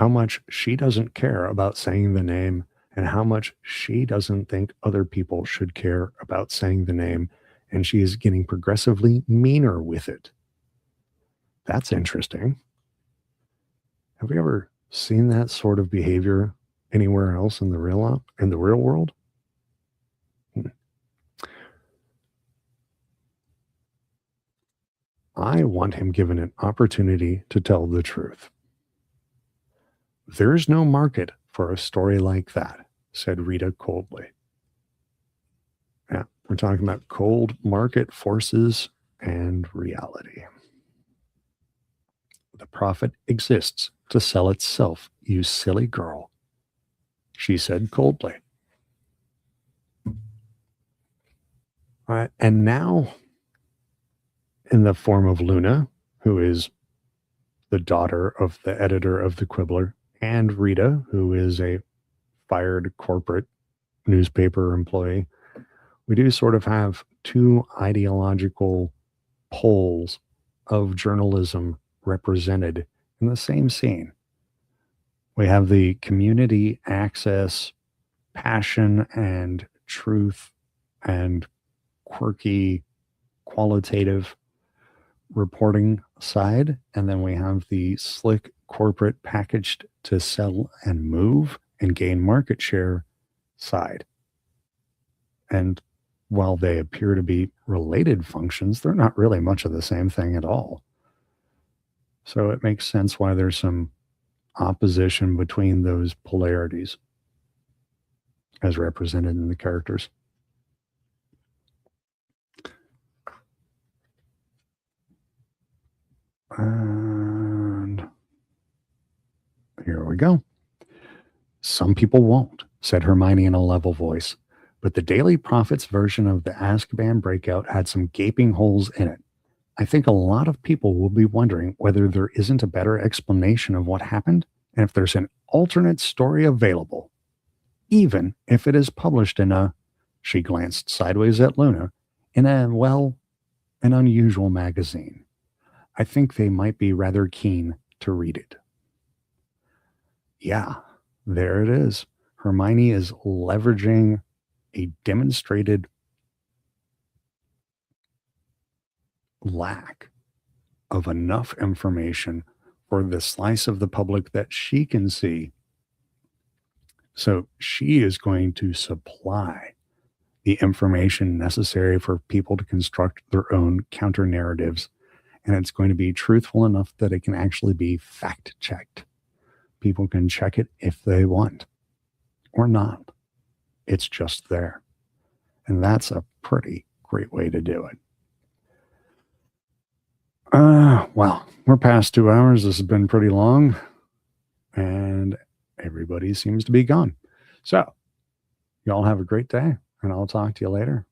much she doesn't care about saying the name and how much she doesn't think other people should care about saying the name. And she is getting progressively meaner with it. That's interesting. Have we ever seen that sort of behavior anywhere else in the real world? I want him given an opportunity to tell the truth. There's no market for a story like that, said Rita coldly. Yeah, we're talking about cold market forces and reality. The profit exists to sell itself, you silly girl, she said coldly. All right, and now, in the form of Luna, who is the daughter of the editor of the Quibbler, and Rita, who is a fired corporate newspaper employee, we do sort of have two ideological poles of journalism represented in the same scene. We have the community access, passion and truth and quirky qualitative reporting side, and then we have the slick corporate packaged to sell and move and gain market share side. And while they appear to be related functions, they're not really much of the same thing at all. So it makes sense why there's some opposition between those polarities as represented in the characters. And here we go. Some people won't, said Hermione in a level voice, but the Daily Prophet's version of the Azkaban breakout had some gaping holes in it. I think a lot of people will be wondering whether there isn't a better explanation of what happened and if there's an alternate story available, even if it is published in a, she glanced sideways at Luna, in a, well, an unusual magazine. I think they might be rather keen to read it. Yeah, there it is. Hermione is leveraging a demonstrated lack of enough information for the slice of the public that she can see. So she is going to supply the information necessary for people to construct their own counter narratives. And it's going to be truthful enough that it can actually be fact checked. People can check it if they want or not. It's just there. And that's a pretty great way to do it. Well, we're past 2 hours. This has been pretty long. And everybody seems to be gone. So, y'all have a great day. And I'll talk to you later.